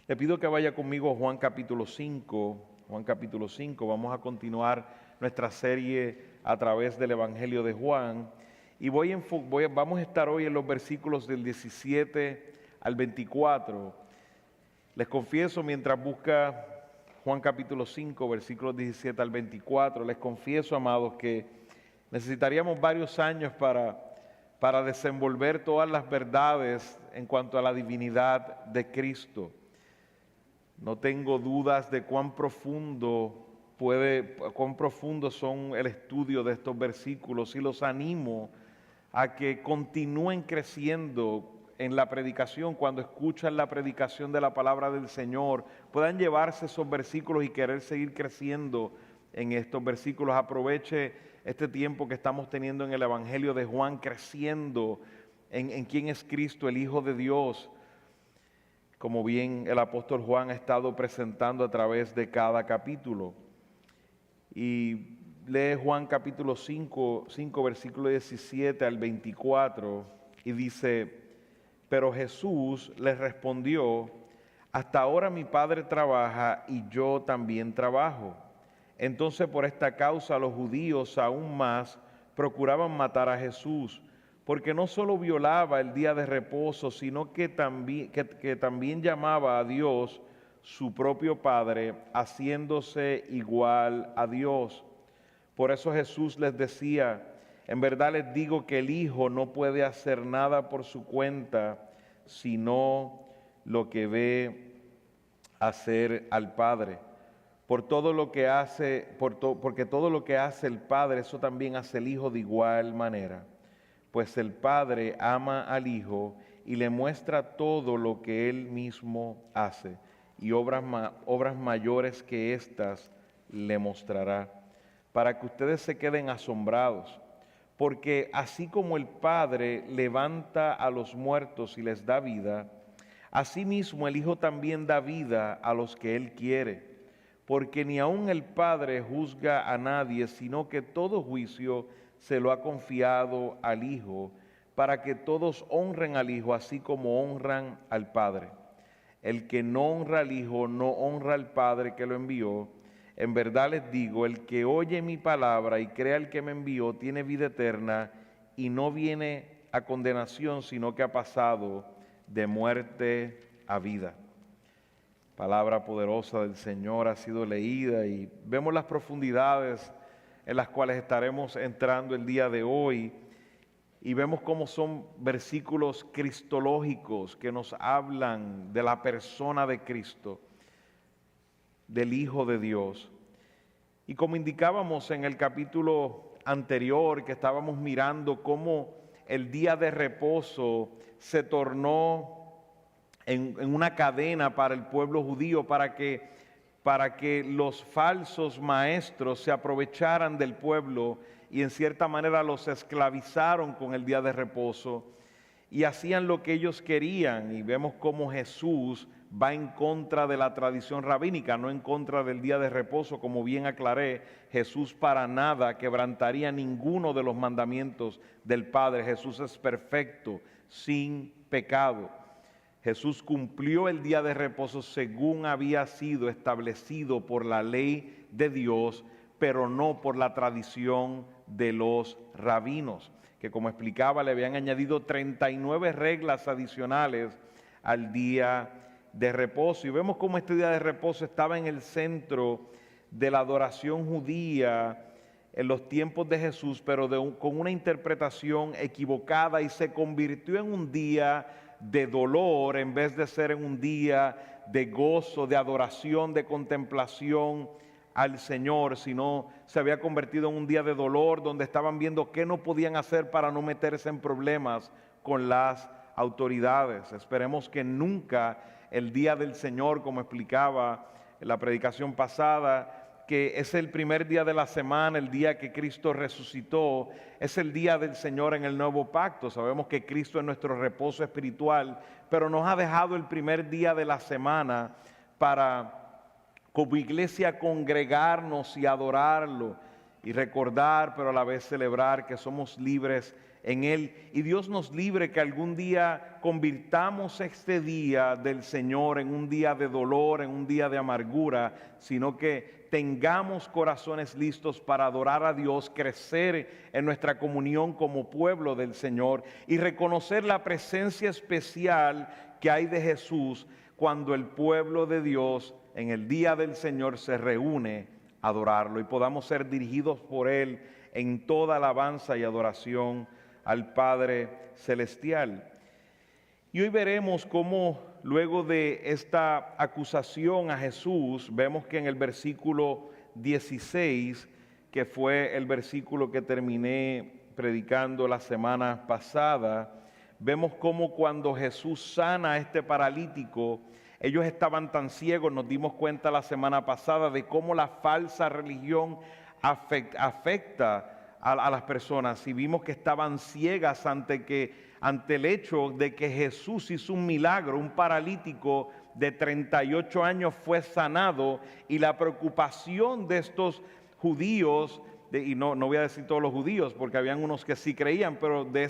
Le pido que vaya conmigo a Juan capítulo 5. Juan capítulo 5, vamos a continuar nuestra serie a través del Evangelio de Juan. Y vamos a estar hoy en los versículos del 17 al 24. Les confieso, mientras busca Juan capítulo 5, versículos 17 al 24, les confieso, amados, que necesitaríamos varios años para desenvolver todas las verdades en cuanto a la divinidad de Cristo. No tengo dudas de cuán profundo son el estudio de estos versículos, y los animo a que continúen creciendo en la predicación. Cuando escuchan la predicación de la palabra del Señor, puedan llevarse esos versículos y querer seguir creciendo en estos versículos. Aproveche este tiempo que estamos teniendo en el Evangelio de Juan, creciendo en quién es Cristo, el Hijo de Dios, como bien el apóstol Juan ha estado presentando a través de cada capítulo. Y lee Juan capítulo 5, versículo 17 al 24, y dice: pero Jesús les respondió: hasta ahora mi Padre trabaja y yo también trabajo. Entonces por esta causa los judíos aún más procuraban matar a Jesús, porque no solo violaba el día de reposo, sino que también llamaba a Dios su propio Padre, haciéndose igual a Dios. Por eso Jesús les decía: en verdad les digo que el Hijo no puede hacer nada por su cuenta, sino lo que ve hacer al Padre. Porque todo lo que hace el Padre, eso también hace el Hijo de igual manera. Pues el Padre ama al Hijo y le muestra todo lo que Él mismo hace, y obras mayores que estas le mostrará, para que ustedes se queden asombrados. Porque así como el Padre levanta a los muertos y les da vida, asimismo el Hijo también da vida a los que Él quiere. Porque ni aun el Padre juzga a nadie, sino que todo juicio se lo ha confiado al Hijo, para que todos honren al Hijo así como honran al Padre. El que no honra al Hijo no honra al Padre que lo envió. En verdad les digo, el que oye mi palabra y crea al que me envió tiene vida eterna y no viene a condenación, sino que ha pasado de muerte a vida. Palabra poderosa del Señor ha sido leída, y vemos las profundidades en las cuales estaremos entrando el día de hoy, y vemos cómo son versículos cristológicos que nos hablan de la persona de Cristo, del Hijo de Dios. Y como indicábamos en el capítulo anterior, que estábamos mirando cómo el día de reposo se tornó en una cadena para el pueblo judío, para que los falsos maestros se aprovecharan del pueblo y en cierta manera los esclavizaron con el día de reposo y hacían lo que ellos querían. Y vemos cómo Jesús va en contra de la tradición rabínica, no en contra del día de reposo. Como bien aclaré, Jesús para nada quebrantaría ninguno de los mandamientos del Padre. Jesús es perfecto, sin pecado. Jesús cumplió el día de reposo según había sido establecido por la ley de Dios, pero no por la tradición de los rabinos, que, como explicaba, le habían añadido 39 reglas adicionales al día de reposo. Y vemos cómo este día de reposo estaba en el centro de la adoración judía en los tiempos de Jesús, pero con una interpretación equivocada, y se convirtió en un día de dolor en vez de ser en un día de gozo, de adoración, de contemplación al Señor, sino se había convertido en un día de dolor, donde estaban viendo qué no podían hacer para no meterse en problemas con las autoridades. Esperemos que nunca el día del Señor, como explicaba en la predicación pasada, que es el primer día de la semana, el día que Cristo resucitó, es el día del Señor en el nuevo pacto. Sabemos que Cristo es nuestro reposo espiritual, pero nos ha dejado el primer día de la semana para, como iglesia, congregarnos y adorarlo. y recordar, pero a la vez celebrar que somos libres en Él. Y Dios nos libre que algún día convirtamos este día del Señor en un día de dolor, en un día de amargura, sino que tengamos corazones listos para adorar a Dios, crecer en nuestra comunión como pueblo del Señor y reconocer la presencia especial que hay de Jesús cuando el pueblo de Dios en el día del Señor se reúne a adorarlo y podamos ser dirigidos por Él en toda alabanza y adoración al Padre Celestial. Y hoy veremos cómo luego de esta acusación a Jesús, vemos que en el versículo 16, que fue el versículo que terminé predicando la semana pasada, vemos cómo cuando Jesús sana a este paralítico, ellos estaban tan ciegos, nos dimos cuenta la semana pasada de cómo la falsa religión afecta a las personas, y vimos que estaban ciegas ante el hecho de que Jesús hizo un milagro. Un paralítico de 38 años fue sanado, y la preocupación de estos judíos, y no voy a decir todos los judíos porque habían unos que sí creían, pero de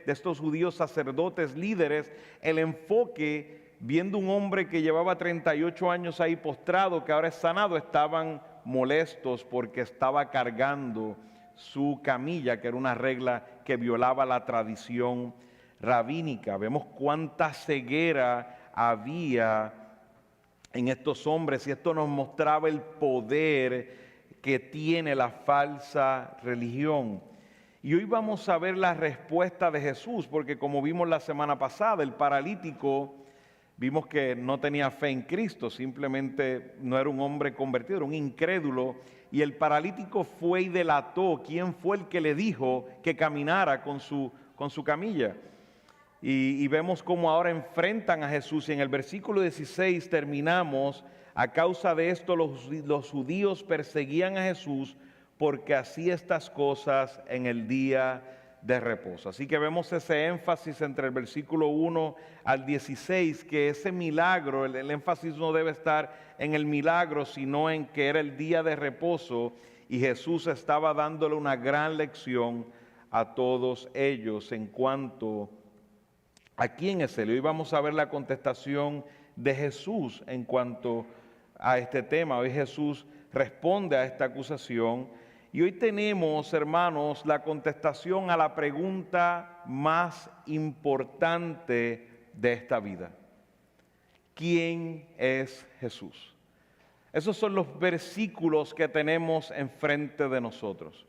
estos judíos sacerdotes líderes, el enfoque, viendo un hombre que llevaba 38 años ahí postrado, que ahora es sanado, estaban molestos porque estaba cargando su camilla, que era una regla que violaba la tradición rabínica. Vemos cuánta ceguera había en estos hombres, y esto nos mostraba el poder que tiene la falsa religión. Y hoy vamos a ver la respuesta de Jesús, porque como vimos la semana pasada, el paralítico, vimos que no tenía fe en Cristo, simplemente no era un hombre convertido, era un incrédulo. Y el paralítico fue y delató quién fue el que le dijo que caminara con su camilla. Y vemos cómo ahora enfrentan a Jesús. Y en el versículo 16 terminamos: a causa de esto los judíos perseguían a Jesús porque hacía estas cosas en el día de reposo. Así que vemos ese énfasis entre el versículo 1 al 16, que ese milagro, el énfasis no debe estar en el milagro, sino en que era el día de reposo, y Jesús estaba dándole una gran lección a todos ellos en cuanto a quién es Él. Hoy vamos a ver la contestación de Jesús en cuanto a este tema. Hoy Jesús responde a esta acusación. Y hoy tenemos, hermanos, la contestación a la pregunta más importante de esta vida: ¿quién es Jesús? Esos son los versículos que tenemos enfrente de nosotros.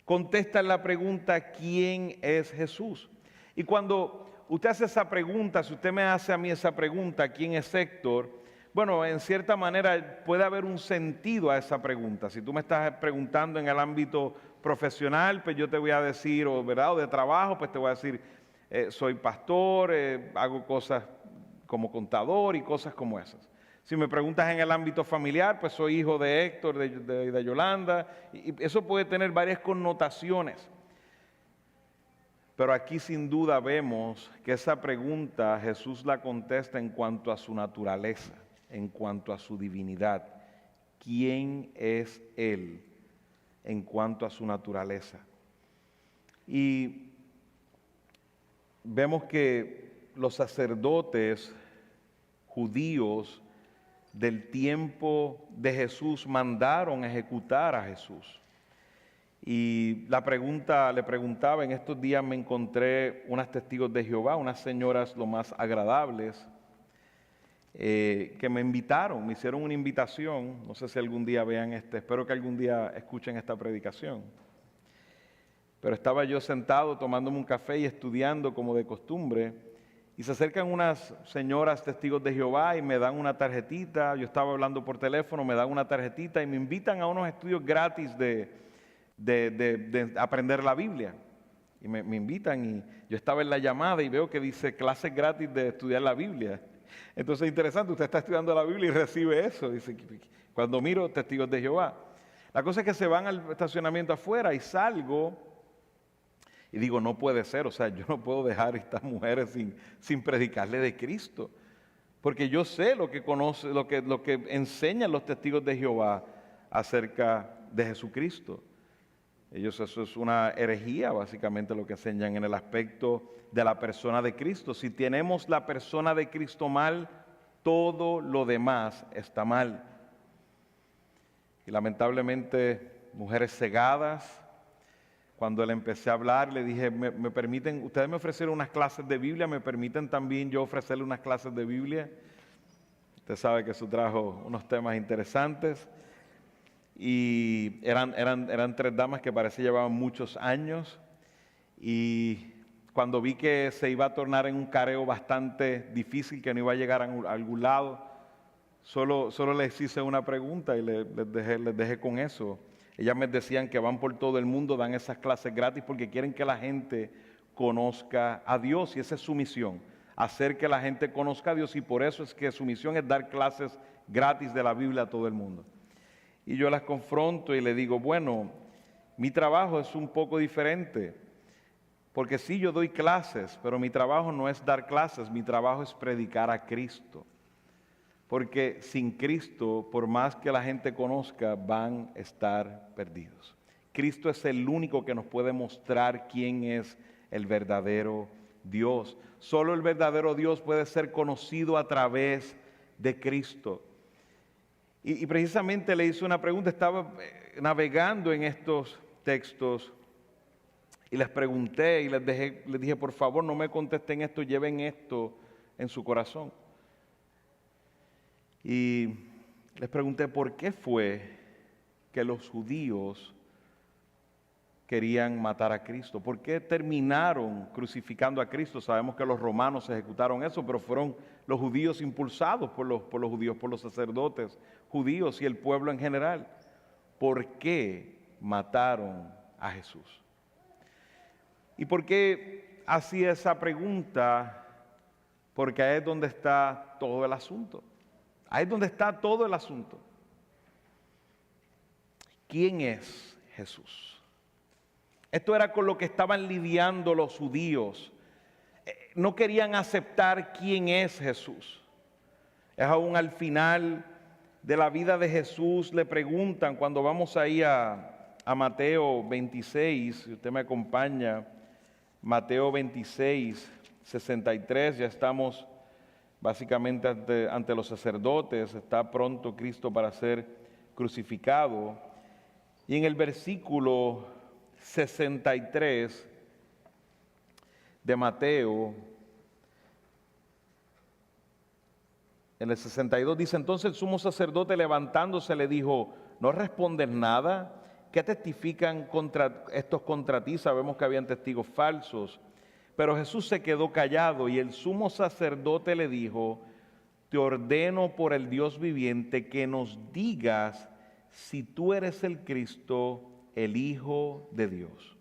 Contestan la pregunta: ¿quién es Jesús? Y cuando usted hace esa pregunta, si usted me hace a mí esa pregunta, ¿quién es Héctor? Bueno, en cierta manera puede haber un sentido a esa pregunta. Si tú me estás preguntando en el ámbito profesional, pues yo te voy a decir, ¿verdad? O de trabajo, pues te voy a decir, soy pastor, hago cosas como contador y cosas como esas. Si me preguntas en el ámbito familiar, pues soy hijo de Héctor, de Yolanda, y eso puede tener varias connotaciones. Pero aquí sin duda vemos que esa pregunta Jesús la contesta en cuanto a su naturaleza, en cuanto a su divinidad. ¿Quién es Él en cuanto a su naturaleza? Y vemos que los sacerdotes judíos del tiempo de Jesús mandaron ejecutar a Jesús. Y le preguntaba, en estos días me encontré unas testigos de Jehová, unas señoras lo más agradables, que me invitaron, me hicieron una invitación. No sé si algún día vean espero que algún día escuchen esta predicación. Pero estaba yo sentado tomándome un café y estudiando como de costumbre, y se acercan unas señoras testigos de Jehová y me dan una tarjetita. Yo estaba hablando por teléfono, me dan una tarjetita y me invitan a unos estudios gratis de aprender la Biblia. Y me invitan, y yo estaba en la llamada y veo que dice clases gratis de estudiar la Biblia. Entonces es interesante, usted está estudiando la Biblia y recibe eso. Dice, cuando miro testigos de Jehová. La cosa es que se van al estacionamiento afuera y salgo y digo, no puede ser, o sea, yo no puedo dejar a estas mujeres sin predicarle de Cristo. Porque yo sé lo que enseñan los testigos de Jehová acerca de Jesucristo. Ellos, eso es una herejía, básicamente lo que enseñan en el aspecto de la persona de Cristo. Si tenemos la persona de Cristo mal, todo lo demás está mal. Y lamentablemente, mujeres cegadas, cuando le empecé a hablar, le dije, ¿me permiten, ustedes me ofrecieron unas clases de Biblia, me permiten también yo ofrecerle unas clases de Biblia? Usted sabe que eso trajo unos temas interesantes. Y eran 3 damas que parece llevaban muchos años. Y cuando vi que se iba a tornar en un careo bastante difícil, que no iba a llegar a algún lado, solo les hice una pregunta y les dejé con eso. Ellas me decían que van por todo el mundo, dan esas clases gratis porque quieren que la gente conozca a Dios, y esa es su misión, hacer que la gente conozca a Dios, y por eso es que su misión es dar clases gratis de la Biblia a todo el mundo. Y yo las confronto y le digo, bueno, mi trabajo es un poco diferente, porque sí, yo doy clases, pero mi trabajo no es dar clases, mi trabajo es predicar a Cristo. Porque sin Cristo, por más que la gente conozca, van a estar perdidos. Cristo es el único que nos puede mostrar quién es el verdadero Dios. Solo el verdadero Dios puede ser conocido a través de Cristo. Y precisamente le hice una pregunta, estaba navegando en estos textos y les pregunté y les dije, por favor, no me contesten esto, lleven esto en su corazón. Y les pregunté por qué fue que los judíos querían matar a Cristo. ¿Por qué terminaron crucificando a Cristo? Sabemos que los romanos ejecutaron eso, pero fueron los judíos impulsados por los judíos, por los sacerdotes judíos y el pueblo en general. ¿Por qué mataron a Jesús? ¿Y por qué hacía esa pregunta? Porque ahí es donde está todo el asunto. Ahí es donde está todo el asunto. ¿Quién es Jesús? Esto era con lo que estaban lidiando los judíos. No querían aceptar quién es Jesús. Es aún al final de la vida de Jesús, le preguntan, cuando vamos ahí a Mateo 26, si usted me acompaña, Mateo 26, 63, ya estamos básicamente ante los sacerdotes, está pronto Cristo para ser crucificado. Y en el versículo 63 de Mateo, en el 62 dice, entonces el sumo sacerdote levantándose le dijo, ¿no respondes nada? ¿Qué testifican contra ti? Sabemos que habían testigos falsos. Pero Jesús se quedó callado y el sumo sacerdote le dijo, te ordeno por el Dios viviente que nos digas si tú eres el Cristo, el Hijo de Dios.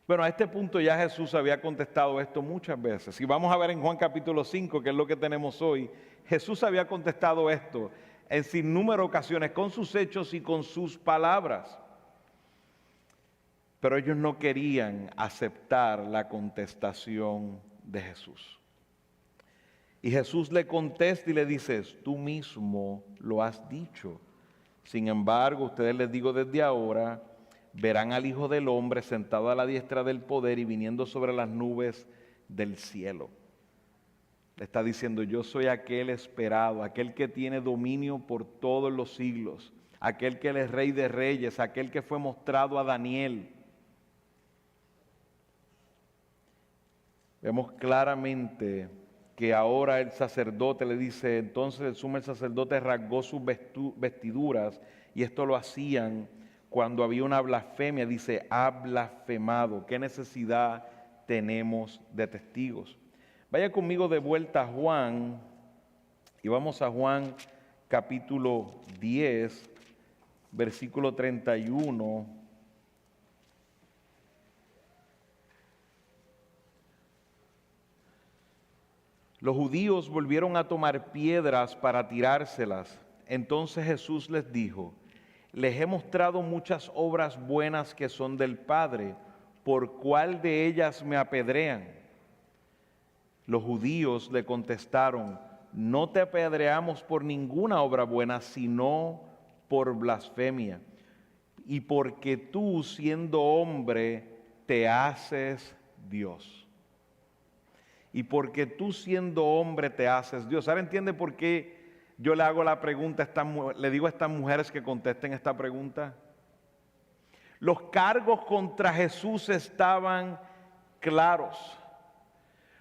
Bueno, a este punto ya Jesús había contestado esto muchas veces. Y vamos a ver en Juan capítulo 5, que es lo que tenemos hoy, Jesús había contestado esto en sinnúmero de ocasiones con sus hechos y con sus palabras. Pero ellos no querían aceptar la contestación de Jesús. Y Jesús le contesta y le dice, tú mismo lo has dicho. Sin embargo, ustedes les digo desde ahora, verán al Hijo del Hombre sentado a la diestra del poder y viniendo sobre las nubes del cielo. Le está diciendo, yo soy aquel esperado, aquel que tiene dominio por todos los siglos, aquel que es Rey de Reyes, aquel que fue mostrado a Daniel. Vemos claramente que ahora el sacerdote le dice, entonces el sumo sacerdote rasgó sus vestiduras, y esto lo hacían cuando había una blasfemia. Dice, ha blasfemado. ¿Qué necesidad tenemos de testigos? Vaya conmigo de vuelta a Juan, y vamos a Juan capítulo 10, versículo 31. Los judíos volvieron a tomar piedras para tirárselas. Entonces Jesús les dijo, les he mostrado muchas obras buenas que son del Padre, ¿por cuál de ellas me apedrean? Los judíos le contestaron, no te apedreamos por ninguna obra buena, sino por blasfemia. y porque tú, siendo hombre, te haces Dios. Y porque tú, siendo hombre, te haces Dios. ¿Ahora entiende por qué yo le hago la pregunta, le digo a estas mujeres que contesten esta pregunta? Los cargos contra Jesús estaban claros.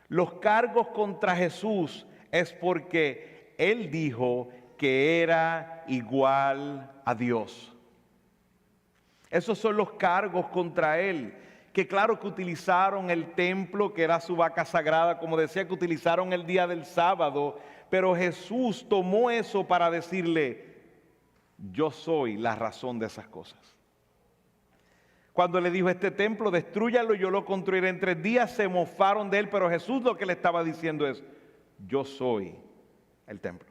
Los cargos contra Jesús es porque Él dijo que era igual a Dios. Esos son los cargos contra Él. Que claro que utilizaron el templo, que era su vaca sagrada, como decía, que utilizaron el día del sábado, pero Jesús tomó eso para decirle, yo soy la razón de esas cosas. Cuando le dijo, este templo, destrúyalo, yo lo construiré en 3 días, se mofaron de él, pero Jesús lo que le estaba diciendo es, yo soy el templo.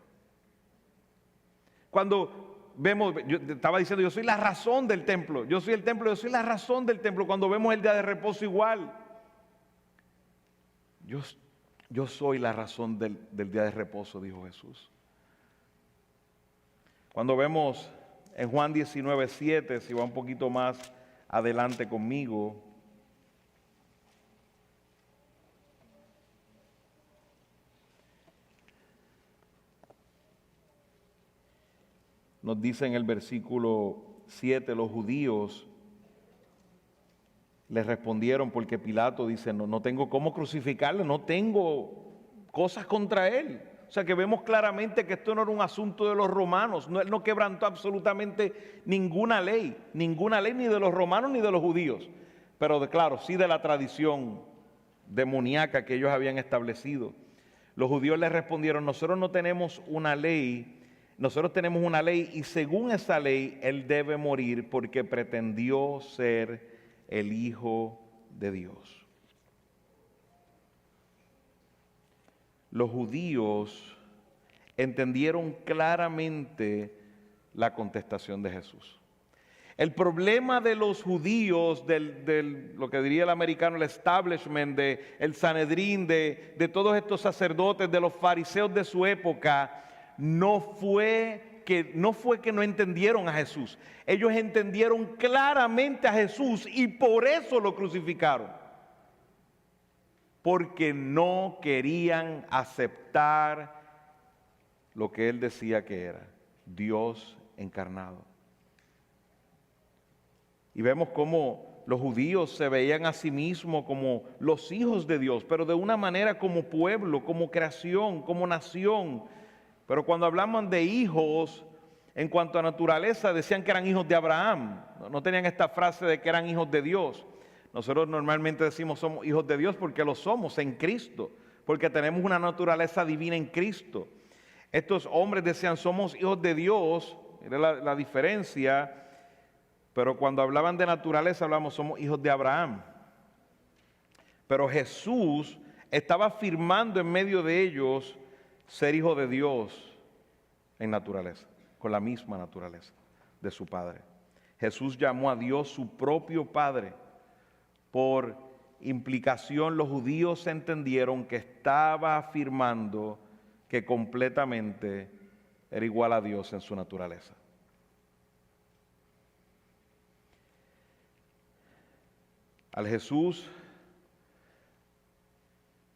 Cuando vemos, yo estaba diciendo, yo soy la razón del templo, yo soy el templo, yo soy la razón del templo. Cuando vemos el día de reposo igual, yo soy la razón del día de reposo, dijo Jesús. Cuando vemos en Juan 19:7, si va un poquito más adelante conmigo, nos dice en el versículo 7, los judíos les respondieron porque Pilato dice, no tengo cómo crucificarlo, no tengo cosas contra él. O sea que vemos claramente que esto no era un asunto de los romanos, él no quebrantó absolutamente ninguna ley ni de los romanos ni de los judíos, pero claro, sí de la tradición demoníaca que ellos habían establecido. Los judíos les respondieron, nosotros no tenemos una ley, nosotros tenemos una ley y según esa ley él debe morir porque pretendió ser el Hijo de Dios. Los judíos entendieron claramente la contestación de Jesús. El problema de los judíos, lo que diría el americano, el establishment, el Sanedrín, de todos estos sacerdotes, de los fariseos de su época, no fue que no entendieron a Jesús. Ellos entendieron claramente a Jesús y por eso lo crucificaron. Porque no querían aceptar lo que Él decía que era, Dios encarnado. Y vemos cómo los judíos se veían a sí mismos como los hijos de Dios, pero de una manera como pueblo, como creación, como nación. Pero cuando hablaban de hijos, en cuanto a naturaleza, decían que eran hijos de Abraham. No tenían esta frase de que eran hijos de Dios. Nosotros normalmente decimos somos hijos de Dios porque lo somos en Cristo, porque tenemos una naturaleza divina en Cristo. Estos hombres decían somos hijos de Dios, era la diferencia, pero cuando hablaban de naturaleza hablamos somos hijos de Abraham. Pero Jesús estaba afirmando en medio de ellos ser hijo de Dios en naturaleza, con la misma naturaleza de su Padre. Jesús llamó a Dios su propio Padre. Por implicación, los judíos entendieron que estaba afirmando que completamente era igual a Dios en su naturaleza. Al Jesús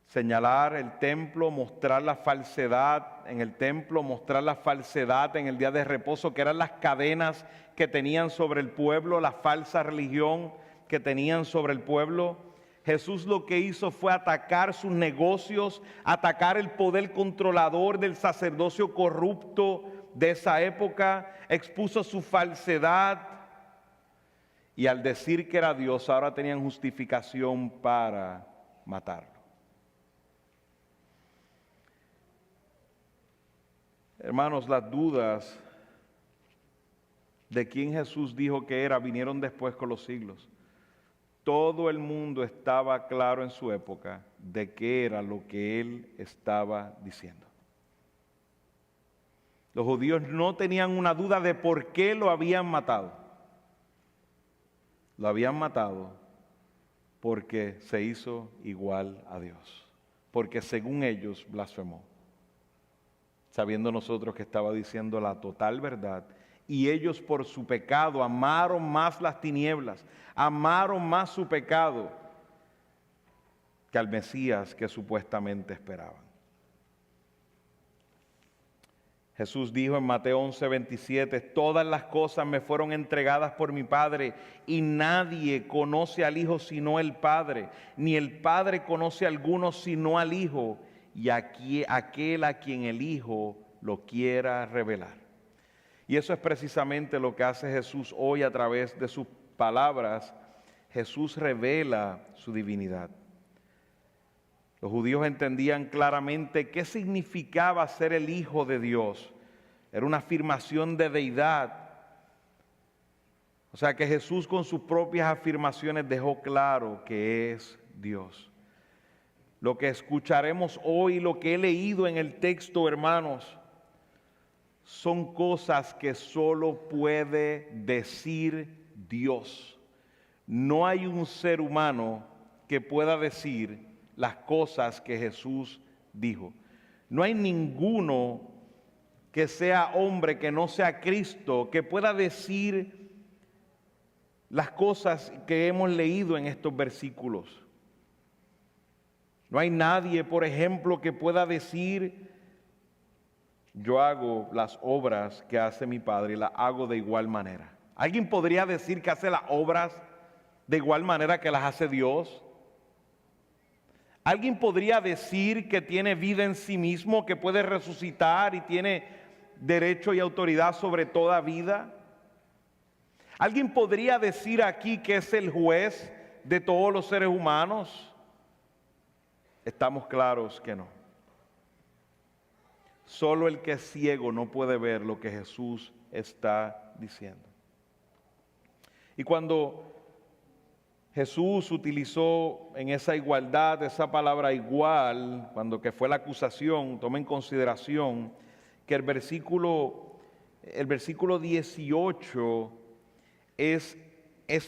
señalar el templo, mostrar la falsedad en el templo, mostrar la falsedad en el día de reposo, que eran las cadenas que tenían sobre el pueblo, la falsa religión que tenían sobre el pueblo. Jesús lo que hizo fue atacar sus negocios, atacar el poder controlador del sacerdocio corrupto de esa época, expuso su falsedad y al decir que era Dios ahora tenían justificación para matarlo. Hermanos, las dudas de quién Jesús dijo que era vinieron después con los siglos. Todo el mundo estaba claro en su época de qué era lo que Él estaba diciendo. Los judíos no tenían una duda de por qué lo habían matado. Lo habían matado porque se hizo igual a Dios, porque según ellos blasfemó, sabiendo nosotros que estaba diciendo la total verdad y ellos por su pecado amaron más las tinieblas, amaron más su pecado que al Mesías que supuestamente esperaban. Jesús dijo en Mateo 11:27, todas las cosas me fueron entregadas por mi Padre y nadie conoce al Hijo sino el Padre, ni el Padre conoce a alguno sino al Hijo y aquel a quien el Hijo lo quiera revelar. Y eso es precisamente lo que hace Jesús hoy a través de sus palabras. Jesús revela su divinidad. Los judíos entendían claramente qué significaba ser el Hijo de Dios. Era una afirmación de deidad. O sea que Jesús con sus propias afirmaciones dejó claro que es Dios. Lo que escucharemos hoy, lo que he leído en el texto, hermanos, son cosas que solo puede decir Dios. No hay un ser humano que pueda decir las cosas que Jesús dijo. No hay ninguno que sea hombre, que no sea Cristo, que pueda decir las cosas que hemos leído en estos versículos. No hay nadie, por ejemplo, que pueda decir, yo hago las obras que hace mi Padre y las hago de igual manera. ¿Alguien podría decir que hace las obras de igual manera que las hace Dios? ¿Alguien podría decir que tiene vida en sí mismo, que puede resucitar y tiene derecho y autoridad sobre toda vida? ¿Alguien podría decir aquí que es el juez de todos los seres humanos? Estamos claros que no. Solo el que es ciego no puede ver lo que Jesús está diciendo. Y cuando Jesús utilizó en esa igualdad, esa palabra igual, cuando que fue la acusación, toma en consideración que el versículo 18 es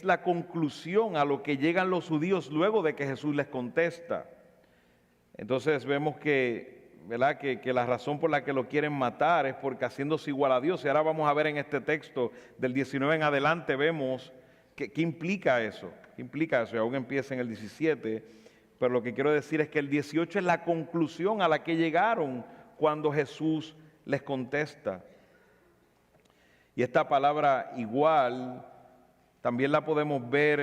la conclusión a lo que llegan los judíos luego de que Jesús les contesta. Entonces vemos que, ¿verdad?, que la razón por la que lo quieren matar es porque haciéndose igual a Dios. Y ahora vamos a ver en este texto del 19 en adelante, vemos qué implica eso. ¿Qué implica eso? Y aún empieza en el 17, pero lo que quiero decir es que el 18 es la conclusión a la que llegaron cuando Jesús les contesta. Y esta palabra igual también la podemos ver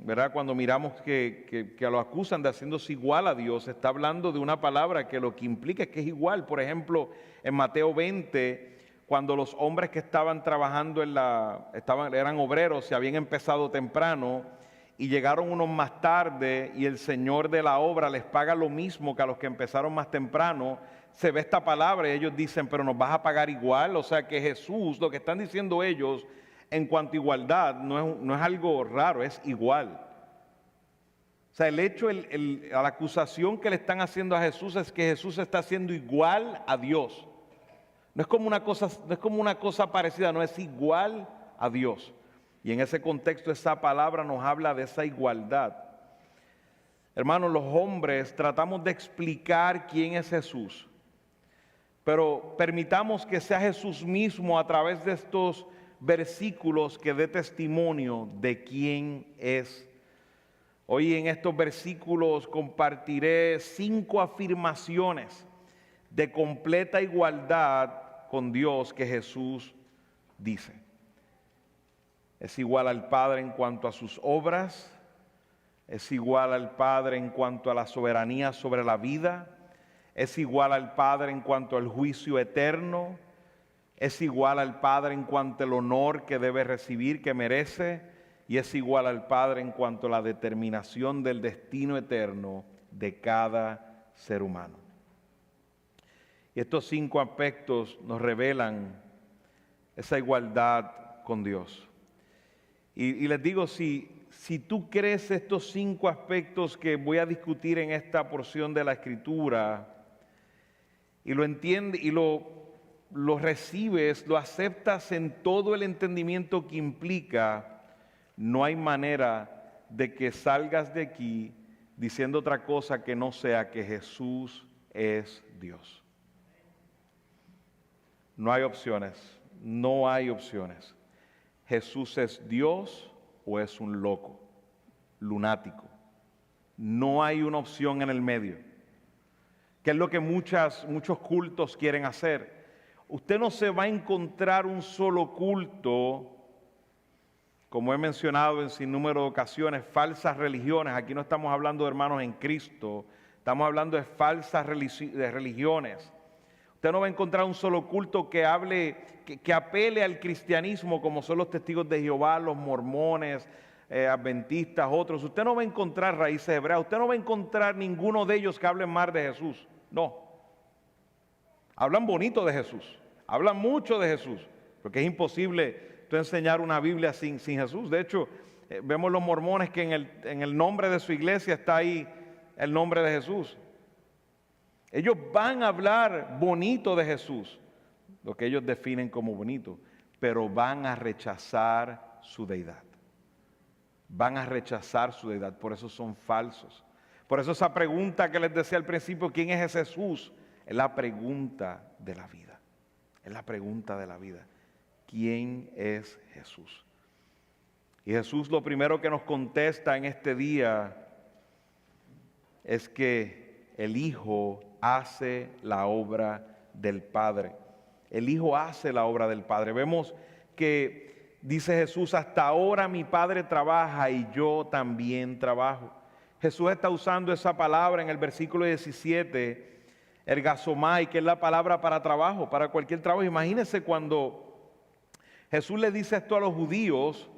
¿verdad? Cuando miramos que lo acusan de haciéndose igual a Dios. Está hablando de una palabra que lo que implica es que es igual. Por ejemplo, en Mateo 20, cuando los hombres que estaban trabajando eran obreros, se habían empezado temprano y llegaron unos más tarde y el Señor de la obra les paga lo mismo que a los que empezaron más temprano, se ve esta palabra y ellos dicen, pero nos vas a pagar igual. O sea que Jesús, lo que están diciendo ellos en cuanto a igualdad, no es algo raro, es igual. O sea, el hecho, la acusación que le están haciendo a Jesús es que Jesús está haciendo igual a Dios. No es como una cosa parecida, no, es igual a Dios. Y en ese contexto esa palabra nos habla de esa igualdad. Hermanos, los hombres tratamos de explicar quién es Jesús, pero permitamos que sea Jesús mismo a través de estos versículos que dé testimonio de quién es. Hoy en estos versículos compartiré 5 afirmaciones de completa igualdad con Dios que Jesús dice. Es igual al Padre en cuanto a sus obras, es igual al Padre en cuanto a la soberanía sobre la vida, es igual al Padre en cuanto al juicio eterno, es igual al Padre en cuanto al honor que debe recibir, que merece, y es igual al Padre en cuanto a la determinación del destino eterno de cada ser humano. Y estos 5 aspectos nos revelan esa igualdad con Dios. Y les digo, si tú crees estos 5 aspectos que voy a discutir en esta porción de la Escritura, y lo entiendes y lo recibes, lo aceptas en todo el entendimiento que implica, no hay manera de que salgas de aquí diciendo otra cosa que no sea que Jesús es Dios. No hay opciones. no hay opciones. Jesús es Dios o es un loco, lunático. No hay una opción en el medio, que es lo que muchos cultos quieren hacer. Usted no se va a encontrar un solo culto, como he mencionado en sinnúmero de ocasiones, falsas religiones. Aquí no estamos hablando de hermanos en Cristo, estamos hablando de falsas religiones. Usted no va a encontrar un solo culto que apele al cristianismo, como son los testigos de Jehová, los mormones, adventistas, otros. Usted no va a encontrar raíces hebreas, usted no va a encontrar ninguno de ellos que hablen mal de Jesús. No. Hablan bonito de Jesús, hablan mucho de Jesús, porque es imposible tú enseñar una Biblia sin Jesús. De hecho, vemos los mormones que en el nombre de su iglesia está ahí el nombre de Jesús. Ellos van a hablar bonito de Jesús, lo que ellos definen como bonito, pero van a rechazar su deidad. Van a rechazar su deidad, por eso son falsos. Por eso esa pregunta que les decía al principio, ¿quién es ese Jesús? Es la pregunta de la vida. Es la pregunta de la vida. ¿Quién es Jesús? Y Jesús lo primero que nos contesta en este día es que el Hijo hace la obra del Padre. El Hijo hace la obra del Padre. Vemos que dice Jesús, hasta ahora mi Padre trabaja y yo también trabajo. Jesús está usando esa palabra en el versículo 17, ergasomai, que es la palabra para trabajo, para cualquier trabajo. Imagínense cuando Jesús le dice esto a los judíos,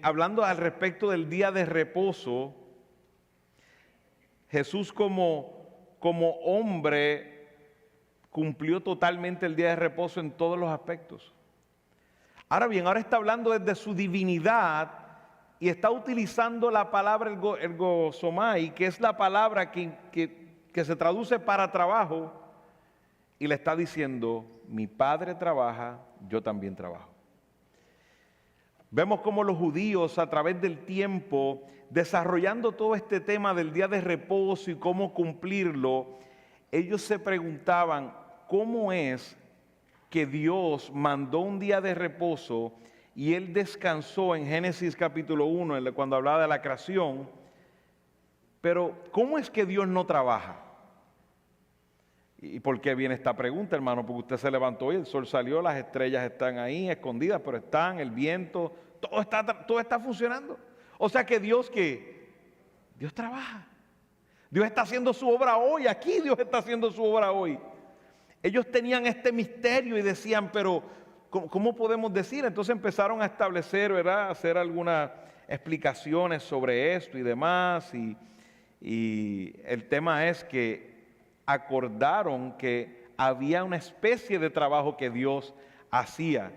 hablando al respecto del día de reposo. Jesús como hombre cumplió totalmente el día de reposo en todos los aspectos. Ahora bien, ahora está hablando desde su divinidad y está utilizando la palabra ergosomai, que es la palabra que se traduce para trabajo, y le está diciendo, mi Padre trabaja, yo también trabajo. Vemos cómo los judíos a través del tiempo, desarrollando todo este tema del día de reposo y cómo cumplirlo, ellos se preguntaban, ¿cómo es que Dios mandó un día de reposo y Él descansó en Génesis capítulo 1, cuando hablaba de la creación? Pero, ¿cómo es que Dios no trabaja? ¿Y por qué viene esta pregunta, hermano? Porque usted se levantó y el sol salió, las estrellas están ahí escondidas, pero están, el viento, todo está funcionando. O sea que Dios trabaja. Dios está haciendo su obra hoy, aquí Dios está haciendo su obra hoy. Ellos tenían este misterio y decían, pero ¿cómo podemos decir? Entonces empezaron a establecer, ¿verdad? A hacer algunas explicaciones sobre esto y demás. Y el tema es que acordaron que había una especie de trabajo que Dios hacía,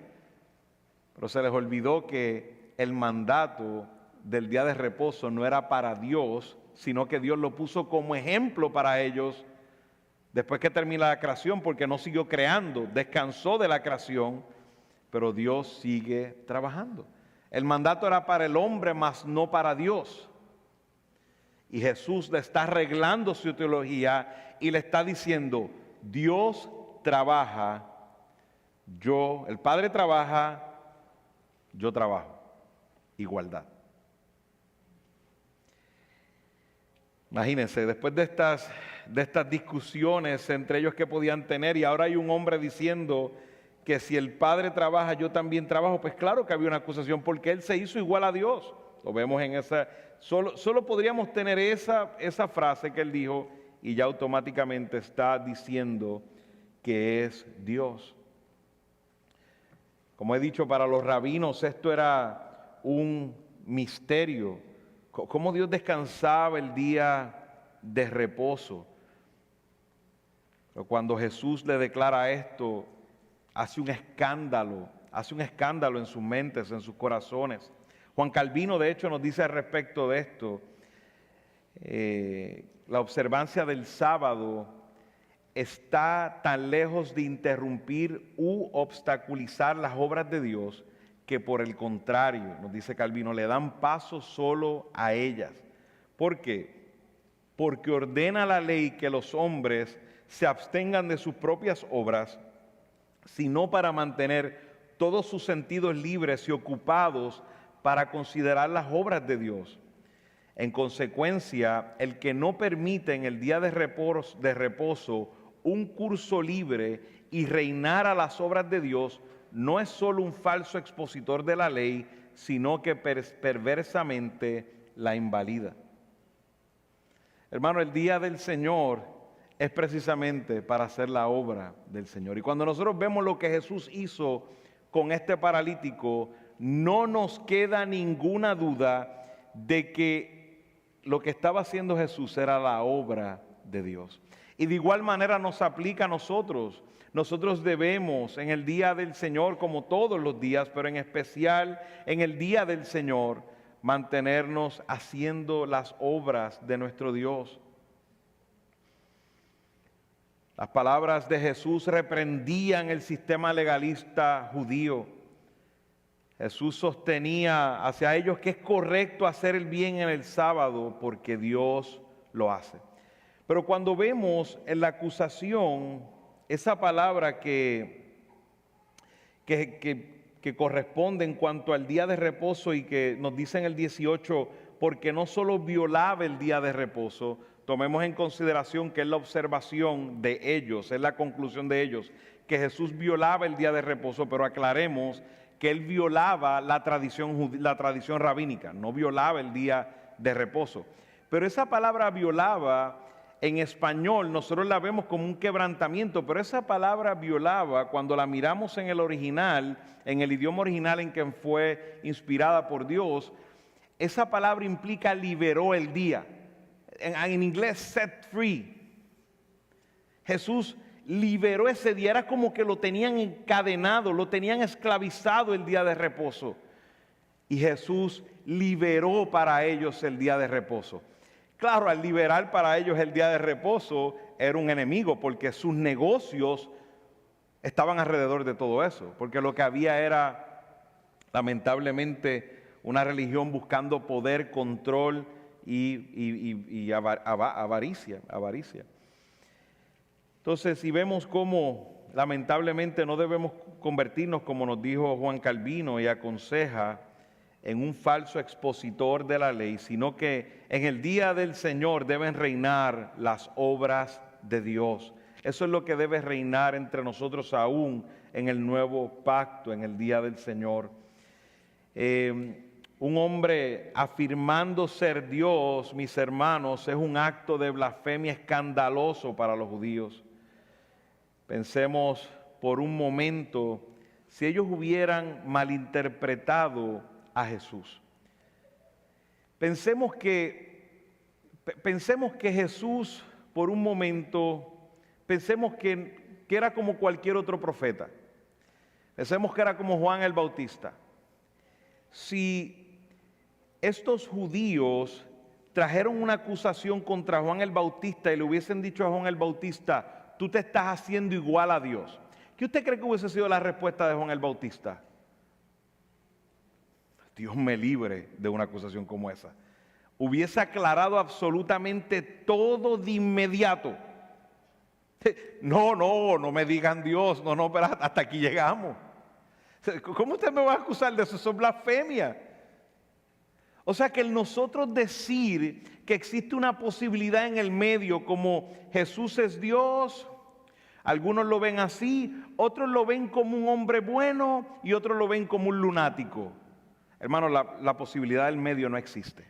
pero se les olvidó que el mandato del día de reposo no era para Dios, sino que Dios lo puso como ejemplo para ellos después que termina la creación, porque no siguió creando, descansó de la creación, pero Dios sigue trabajando. El mandato era para el hombre, mas no para Dios. Y Jesús le está arreglando su teología y le está diciendo, Dios trabaja, el Padre trabaja, yo trabajo. Igualdad. Imagínense, después de estas discusiones entre ellos que podían tener, y ahora hay un hombre diciendo que si el Padre trabaja, yo también trabajo, pues claro que había una acusación porque Él se hizo igual a Dios. Lo vemos en solo podríamos tener esa frase que Él dijo y ya automáticamente está diciendo que es Dios. Como he dicho, para los rabinos esto era un misterio. Cómo Dios descansaba el día de reposo. Pero cuando Jesús le declara esto, hace un escándalo en sus mentes, en sus corazones. Juan Calvino, de hecho, nos dice al respecto de esto, la observancia del sábado está tan lejos de interrumpir u obstaculizar las obras de Dios que por el contrario, nos dice Calvino, le dan paso solo a ellas. ¿Por qué? Porque ordena la ley que los hombres se abstengan de sus propias obras, sino para mantener todos sus sentidos libres y ocupados para considerar las obras de Dios. En consecuencia, el que no permite en el día de reposo un curso libre y reinar a las obras de Dios, no es solo un falso expositor de la ley, sino que perversamente la invalida. Hermano, el día del Señor es precisamente para hacer la obra del Señor. Y cuando nosotros vemos lo que Jesús hizo con este paralítico, no nos queda ninguna duda de que lo que estaba haciendo Jesús era la obra de Dios. Y de igual manera nos aplica a nosotros. Nosotros debemos en el día del Señor, como todos los días, pero en especial en el día del Señor, mantenernos haciendo las obras de nuestro Dios. Las palabras de Jesús reprendían el sistema legalista judío. Jesús sostenía hacia ellos que es correcto hacer el bien en el sábado porque Dios lo hace. Pero cuando vemos en la acusación esa palabra que corresponde en cuanto al día de reposo y que nos dice en el 18, porque no solo violaba el día de reposo, tomemos en consideración que es la observación de ellos, es la conclusión de ellos, que Jesús violaba el día de reposo, pero aclaremos que él violaba la tradición rabínica, no violaba el día de reposo. Pero esa palabra violaba, en español nosotros la vemos como un quebrantamiento, pero esa palabra violaba, cuando la miramos en el original, en el idioma original en que fue inspirada por Dios, esa palabra implica liberó el día. En inglés, set free. Jesús liberó ese día, era como que lo tenían encadenado, lo tenían esclavizado el día de reposo. Y Jesús liberó para ellos el día de reposo. Claro, al liberar para ellos el día de reposo era un enemigo, porque sus negocios estaban alrededor de todo eso, porque lo que había era, lamentablemente, una religión buscando poder, control y avaricia. Entonces, si vemos cómo lamentablemente no debemos convertirnos, como nos dijo Juan Calvino y aconseja, en un falso expositor de la ley, sino que en el día del Señor deben reinar las obras de Dios. Eso es lo que debe reinar entre nosotros aún en el nuevo pacto, en el día del Señor. Un hombre afirmando ser Dios, mis hermanos, es un acto de blasfemia escandaloso para los judíos. Pensemos por un momento si ellos hubieran malinterpretado a Jesús. Pensemos que Jesús, por un momento, pensemos que era como cualquier otro profeta. Pensemos que era como Juan el Bautista. Si estos judíos trajeron una acusación contra Juan el Bautista y le hubiesen dicho a Juan el Bautista, tú te estás haciendo igual a Dios, ¿qué usted cree que hubiese sido la respuesta de Juan el Bautista? Dios me libre de una acusación como esa. Hubiese aclarado absolutamente todo de inmediato. No me digan Dios, no, pero hasta aquí llegamos. ¿Cómo usted me va a acusar de eso? Eso es blasfemia. O sea que el nosotros decir que existe una posibilidad en el medio, como Jesús es Dios, algunos lo ven así, otros lo ven como un hombre bueno y otros lo ven como un lunático. Hermano, la posibilidad del medio no existe.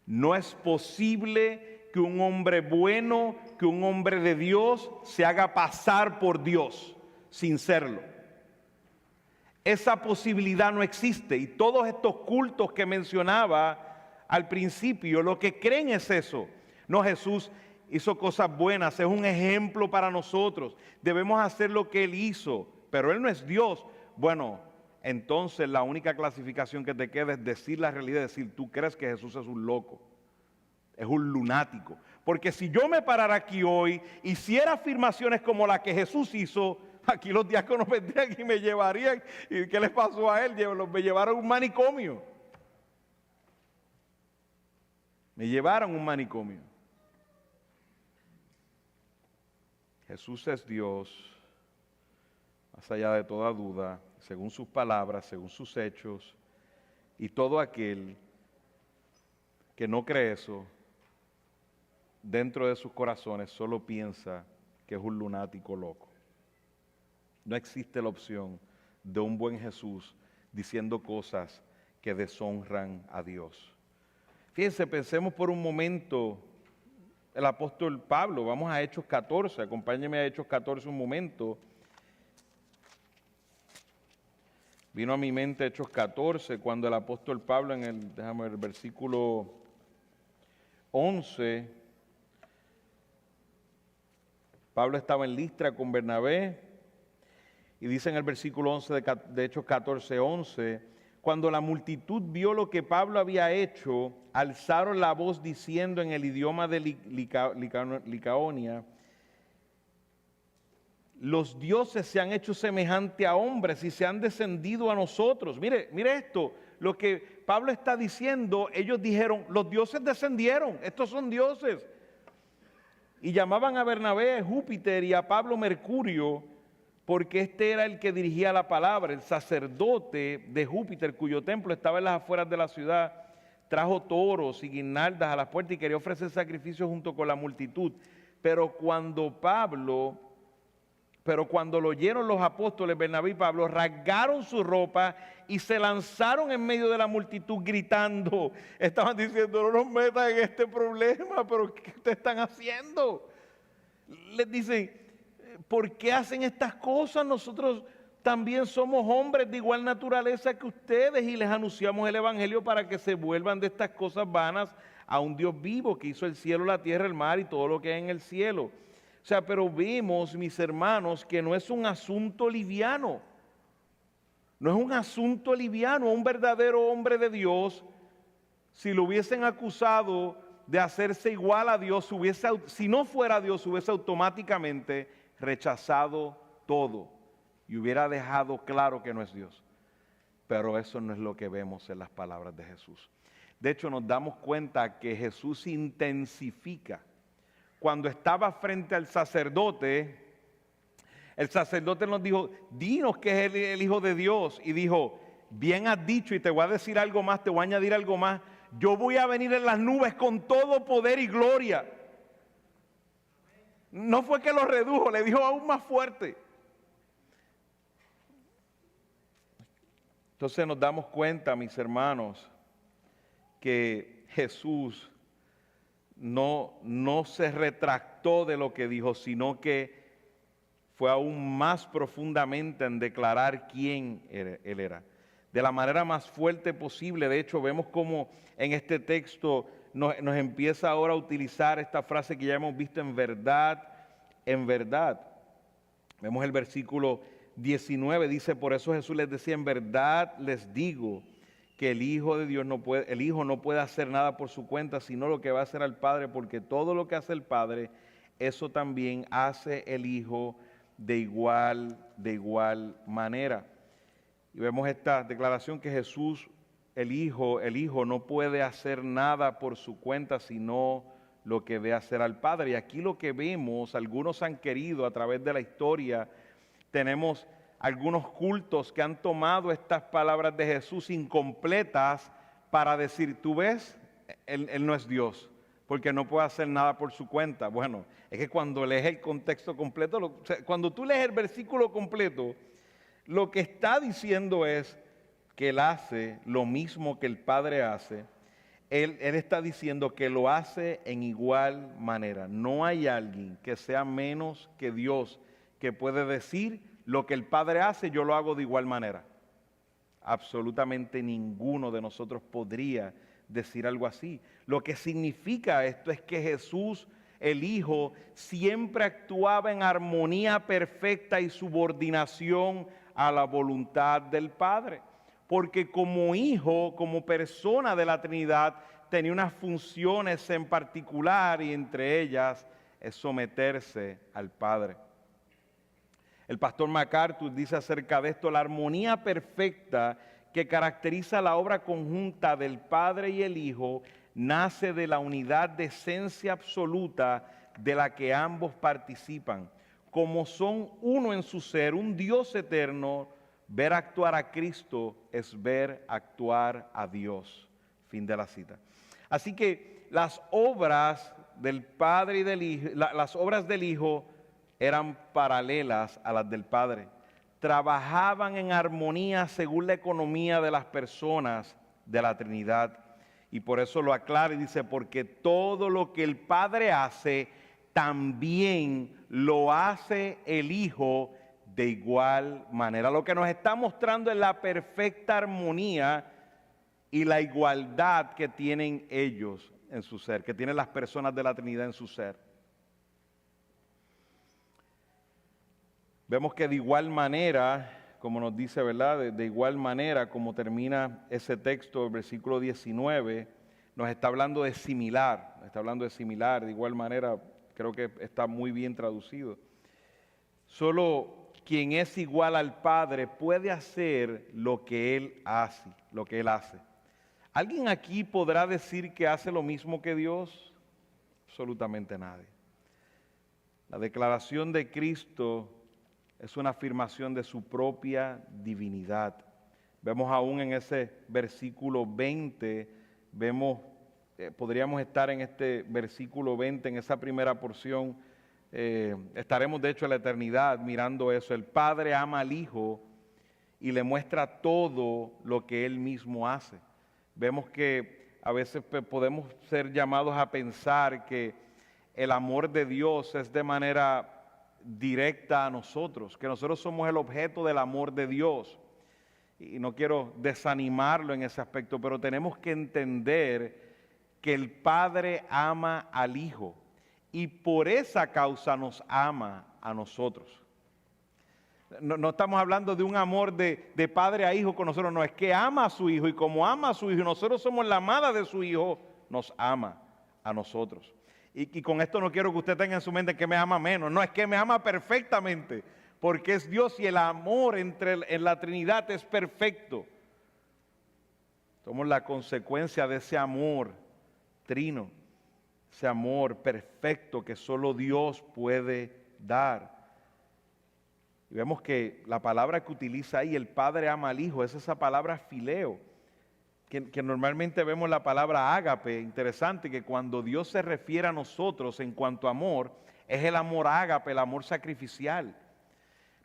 No es posible que un hombre bueno, que un hombre de Dios se haga pasar por Dios sin serlo. Esa posibilidad no existe, y todos estos cultos que mencionaba al principio, lo que creen es eso. No, Jesús hizo cosas buenas, es un ejemplo para nosotros, debemos hacer lo que Él hizo, pero Él no es Dios. Bueno, entonces la única clasificación que te queda es decir la realidad, decir, tú crees que Jesús es un loco, es un lunático. Porque si yo me parara aquí hoy, hiciera afirmaciones como la que Jesús hizo, aquí los diáconos vendrían y me llevarían. ¿Y qué les pasó a él? Me llevaron a un manicomio. Me llevaron a un manicomio. Jesús es Dios. más allá de toda duda, según sus palabras, según sus hechos, y todo aquel que no cree eso, dentro de sus corazones solo piensa que es un lunático loco. No existe la opción de un buen Jesús diciendo cosas que deshonran a Dios. Fíjense, pensemos por un momento el apóstol Pablo. Vamos a Hechos 14, acompáñenme a Hechos 14 un momento. Vino a mi mente Hechos 14 cuando el apóstol Pablo en el versículo 11, Pablo estaba en Listra con Bernabé y dice en el versículo 11 de Hechos 14, 11, cuando la multitud vio lo que Pablo había hecho, alzaron la voz diciendo en el idioma de Licaonia, los dioses se han hecho semejante a hombres y se han descendido a nosotros. Mire esto, lo que Pablo está diciendo, ellos dijeron, los dioses descendieron, estos son dioses. Y llamaban a Bernabé Júpiter y a Pablo Mercurio, porque este era el que dirigía la palabra, el sacerdote de Júpiter, cuyo templo estaba en las afueras de la ciudad, trajo toros y guirnaldas a las puertas y quería ofrecer sacrificios junto con la multitud. Pero cuando lo oyeron los apóstoles Bernabé y Pablo, rasgaron su ropa y se lanzaron en medio de la multitud gritando. Estaban diciendo, no nos metan en este problema, pero ¿qué ustedes están haciendo? Les dicen, ¿por qué hacen estas cosas? Nosotros también somos hombres de igual naturaleza que ustedes y les anunciamos el evangelio para que se vuelvan de estas cosas vanas a un Dios vivo que hizo el cielo, la tierra, el mar y todo lo que hay en el cielo. O sea, pero vemos, mis hermanos, que no es un asunto liviano. No es un asunto liviano. Un verdadero hombre de Dios, si lo hubiesen acusado de hacerse igual a Dios, si no fuera Dios, hubiese automáticamente rechazado todo y hubiera dejado claro que no es Dios. Pero eso no es lo que vemos en las palabras de Jesús. De hecho, nos damos cuenta que Jesús intensifica. Cuando estaba frente al sacerdote, el sacerdote nos dijo, dinos que es el Hijo de Dios. Y dijo, bien has dicho y te voy a decir algo más, te voy a añadir algo más. Yo voy a venir en las nubes con todo poder y gloria. No fue que lo redujo, le dijo aún más fuerte. Entonces nos damos cuenta, mis hermanos, que Jesús no se retractó de lo que dijo, sino que fue aún más profundamente en declarar quién él era. De la manera más fuerte posible. De hecho, vemos cómo en este texto nos empieza ahora a utilizar esta frase que ya hemos visto, en verdad, en verdad. Vemos el versículo 19, dice, por eso Jesús les decía, en verdad les digo que el Hijo de Dios el Hijo no puede hacer nada por su cuenta, sino lo que va a hacer al Padre, porque todo lo que hace el Padre, eso también hace el Hijo de igual manera. Y vemos esta declaración que Jesús, el Hijo no puede hacer nada por su cuenta, sino lo que ve hacer al Padre. Y aquí lo que vemos, algunos han querido a través de la historia, tenemos algunos cultos que han tomado estas palabras de Jesús incompletas para decir, tú ves, él no es Dios, porque no puede hacer nada por su cuenta. Bueno, es que cuando lees el contexto completo, cuando tú lees el versículo completo, lo que está diciendo es que Él hace lo mismo que el Padre hace. Él está diciendo que lo hace en igual manera. No hay alguien que sea menos que Dios que puede decir, lo que el Padre hace, yo lo hago de igual manera. Absolutamente ninguno de nosotros podría decir algo así. Lo que significa esto es que Jesús, el Hijo, siempre actuaba en armonía perfecta y subordinación a la voluntad del Padre. Porque como Hijo, como persona de la Trinidad, tenía unas funciones en particular y entre ellas es someterse al Padre. El pastor MacArthur dice acerca de esto, la armonía perfecta que caracteriza la obra conjunta del Padre y el Hijo nace de la unidad de esencia absoluta de la que ambos participan. como son uno en su ser, un Dios eterno, ver actuar a Cristo es ver actuar a Dios. Fin de la cita. Así que las obras del Padre y del Hijo, las obras del Hijo eran paralelas a las del Padre. Trabajaban en armonía según la economía de las personas de la Trinidad. Y por eso lo aclara y dice, porque todo lo que el Padre hace, también lo hace el Hijo de igual manera. Lo que nos está mostrando es la perfecta armonía y la igualdad que tienen ellos en su ser, que tienen las personas de la Trinidad en su ser. Vemos que de igual manera, como nos dice, ¿verdad? De igual manera, como termina ese texto, el versículo 19, nos está hablando de similar, de igual manera, creo que está muy bien traducido. Solo quien es igual al Padre puede hacer lo que Él hace, ¿Alguien aquí podrá decir que hace lo mismo que Dios? Absolutamente nadie. La declaración de Cristo es una afirmación de su propia divinidad. Vemos aún en ese versículo 20, podríamos estar en este versículo 20, en esa primera porción, estaremos de hecho en la eternidad mirando eso. El Padre ama al Hijo y le muestra todo lo que Él mismo hace. Vemos que a veces podemos ser llamados a pensar que el amor de Dios es de manera directa a nosotros, que nosotros somos el objeto del amor de Dios. Y no quiero desanimarlo en ese aspecto, pero tenemos que entender que el Padre ama al Hijo y por esa causa nos ama a nosotros. No estamos hablando de un amor de padre a hijo con nosotros, no, es que ama a su hijo y como ama a su hijo y nosotros somos la amada de su hijo, nos ama a nosotros. Y con esto no quiero que usted tenga en su mente que me ama menos, no, es que me ama perfectamente, porque es Dios y el amor en la Trinidad es perfecto. Somos la consecuencia de ese amor trino, ese amor perfecto que solo Dios puede dar. Y vemos que la palabra que utiliza ahí, el Padre ama al Hijo, es esa palabra fileo, que normalmente vemos la palabra ágape. Interesante que cuando Dios se refiere a nosotros en cuanto a amor, es el amor ágape, el amor sacrificial.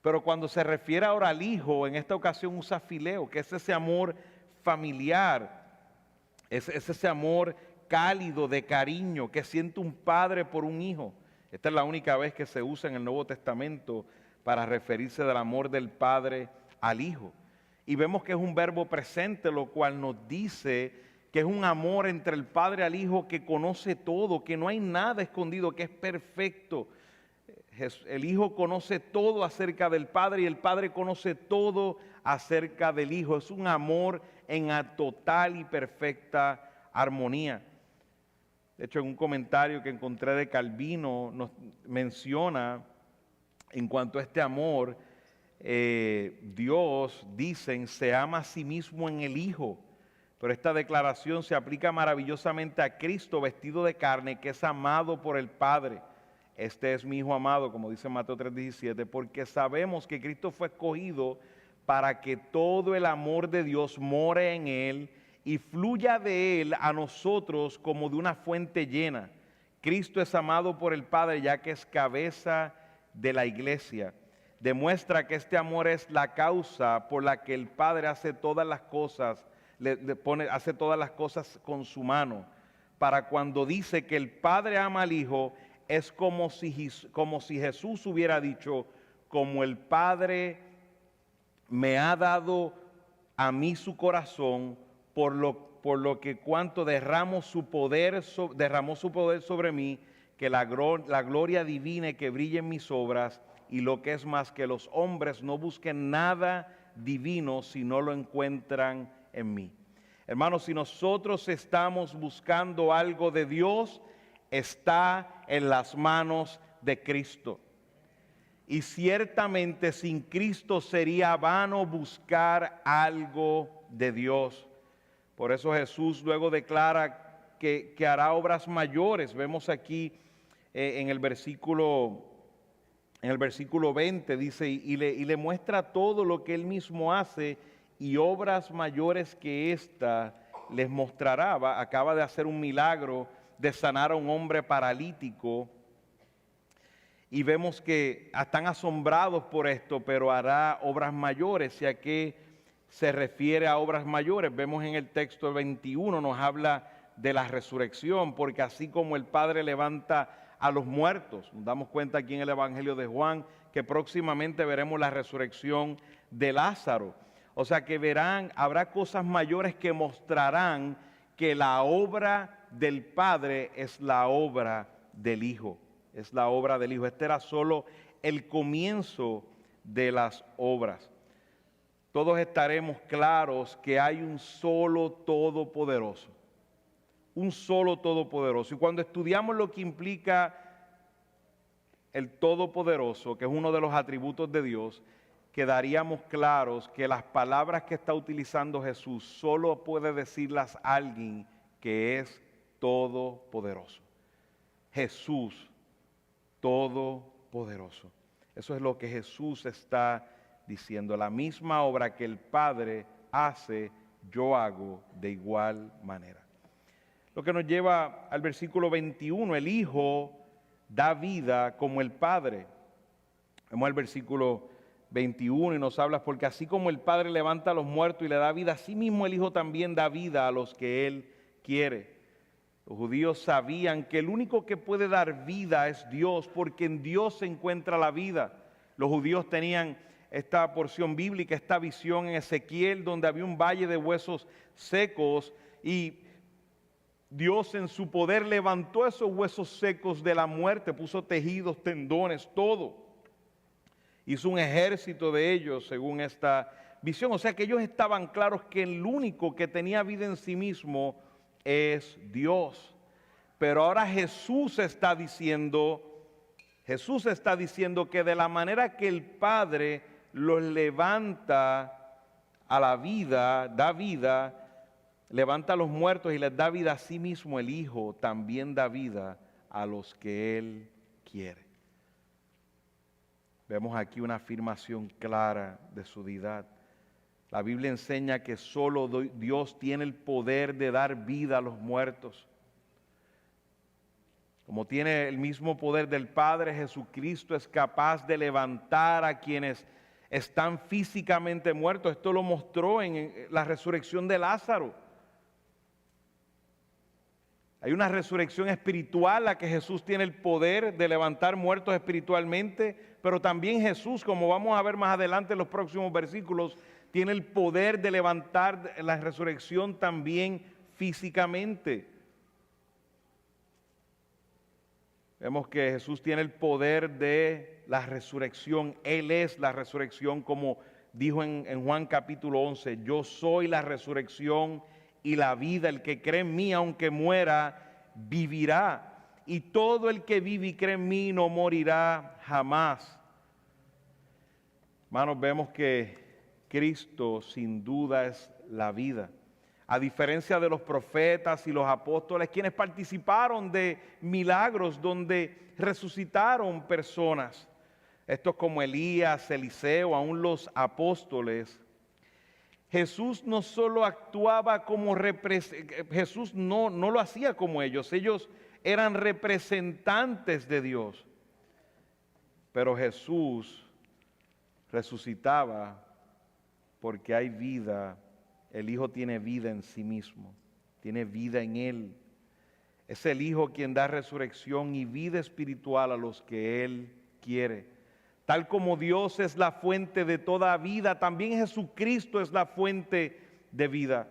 Pero cuando se refiere ahora al Hijo, en esta ocasión usa fileo, que es ese amor familiar, es ese amor cálido, de cariño, que siente un padre por un hijo. Esta es la única vez que se usa en el Nuevo Testamento para referirse del amor del Padre al Hijo. Y vemos que es un verbo presente, lo cual nos dice que es un amor entre el Padre al Hijo que conoce todo, que no hay nada escondido, que es perfecto. El Hijo conoce todo acerca del Padre y el Padre conoce todo acerca del Hijo. Es un amor en total y perfecta armonía. De hecho, en un comentario que encontré de Calvino nos menciona en cuanto a este amor, Dios, dicen, se ama a sí mismo en el Hijo. Pero esta declaración se aplica maravillosamente a Cristo vestido de carne, que es amado por el Padre. Este es mi Hijo amado, como dice Mateo 3:17, porque sabemos que Cristo fue escogido para que todo el amor de Dios more en Él y fluya de Él a nosotros como de una fuente llena. Cristo es amado por el Padre, ya que es cabeza de la iglesia. Demuestra que este amor es la causa por la que el Padre hace todas las cosas, hace todas las cosas con su mano. Para cuando dice que el Padre ama al Hijo, es como si Jesús hubiera dicho, como el Padre me ha dado a mí su corazón, por lo que cuanto derramó su poder sobre mí, que la gloria divina que brille en mis obras, y lo que es más, que los hombres no busquen nada divino si no lo encuentran en mí. Hermanos, si nosotros estamos buscando algo de Dios, está en las manos de Cristo. Y ciertamente sin Cristo sería vano buscar algo de Dios. Por eso Jesús luego declara que hará obras mayores. Vemos aquí en el versículo En el versículo 20 dice, y le muestra todo lo que él mismo hace y obras mayores que ésta les mostrará. Acaba de hacer un milagro de sanar a un hombre paralítico y vemos que están asombrados por esto, pero hará obras mayores. ¿Y a qué se refiere a obras mayores? Vemos en el texto 21, nos habla de la resurrección, porque así como el Padre levanta a los muertos, nos damos cuenta aquí en el Evangelio de Juan que próximamente veremos la resurrección de Lázaro. O sea que habrá cosas mayores que mostrarán que la obra del Padre es la obra del Hijo. Es la obra del Hijo. Este era solo el comienzo de las obras. Todos estaremos claros que hay un solo Todopoderoso. Un solo Todopoderoso. Y cuando estudiamos lo que implica el Todopoderoso, que es uno de los atributos de Dios, quedaríamos claros que las palabras que está utilizando Jesús solo puede decirlas alguien que es todopoderoso. Jesús, todopoderoso. Eso es lo que Jesús está diciendo. La misma obra que el Padre hace, yo hago de igual manera. Lo que nos lleva al versículo 21, el Hijo da vida como el Padre. Vemos el versículo 21 y nos habla, porque así como el Padre levanta a los muertos y le da vida, así mismo el Hijo también da vida a los que Él quiere. Los judíos sabían que el único que puede dar vida es Dios, porque en Dios se encuentra la vida. Los judíos tenían esta porción bíblica, esta visión en Ezequiel, donde había un valle de huesos secos y Dios en su poder levantó esos huesos secos de la muerte, puso tejidos, tendones, todo. Hizo un ejército de ellos según esta visión. O sea que ellos estaban claros que el único que tenía vida en sí mismo es Dios. Pero ahora Jesús está diciendo que de la manera que el Padre los levanta a la vida, da vida, levanta a los muertos y les da vida a sí mismo, el Hijo también da vida a los que Él quiere. Vemos aquí una afirmación clara de su deidad. La Biblia enseña que solo Dios tiene el poder de dar vida a los muertos. Como tiene el mismo poder del Padre, Jesucristo es capaz de levantar a quienes están físicamente muertos. Esto lo mostró en la resurrección de Lázaro. Hay una resurrección espiritual, la que Jesús tiene el poder de levantar muertos espiritualmente, pero también Jesús, como vamos a ver más adelante en los próximos versículos, tiene el poder de levantar la resurrección también físicamente. Vemos que Jesús tiene el poder de la resurrección. Él es la resurrección, como dijo en Juan capítulo 11, yo soy la resurrección y la vida, el que cree en mí, aunque muera, vivirá. Y todo el que vive y cree en mí no morirá jamás. Hermanos, vemos que Cristo sin duda es la vida. A diferencia de los profetas y los apóstoles, quienes participaron de milagros donde resucitaron personas, estos como Elías, Eliseo, aún los apóstoles, Jesús no solo actuaba como Jesús no lo hacía como ellos eran representantes de Dios, pero Jesús resucitaba porque hay vida, el Hijo tiene vida en sí mismo, tiene vida en Él. Es el Hijo quien da resurrección y vida espiritual a los que Él quiere. Tal como Dios es la fuente de toda vida, también Jesucristo es la fuente de vida.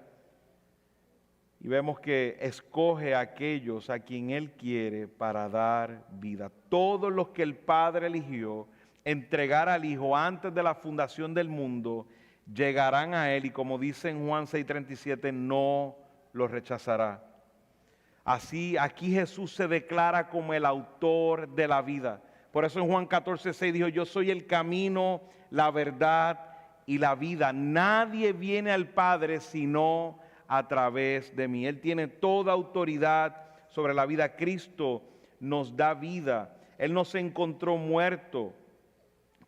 Y vemos que escoge a aquellos a quien Él quiere para dar vida. Todos los que el Padre eligió entregar al Hijo antes de la fundación del mundo, llegarán a Él y como dice en Juan 6:37, no los rechazará. Así, aquí Jesús se declara como el autor de la vida. Por eso en Juan 14:6 dijo, yo soy el camino, la verdad y la vida. Nadie viene al Padre sino a través de mí. Él tiene toda autoridad sobre la vida. Cristo nos da vida. Él no se encontró muerto.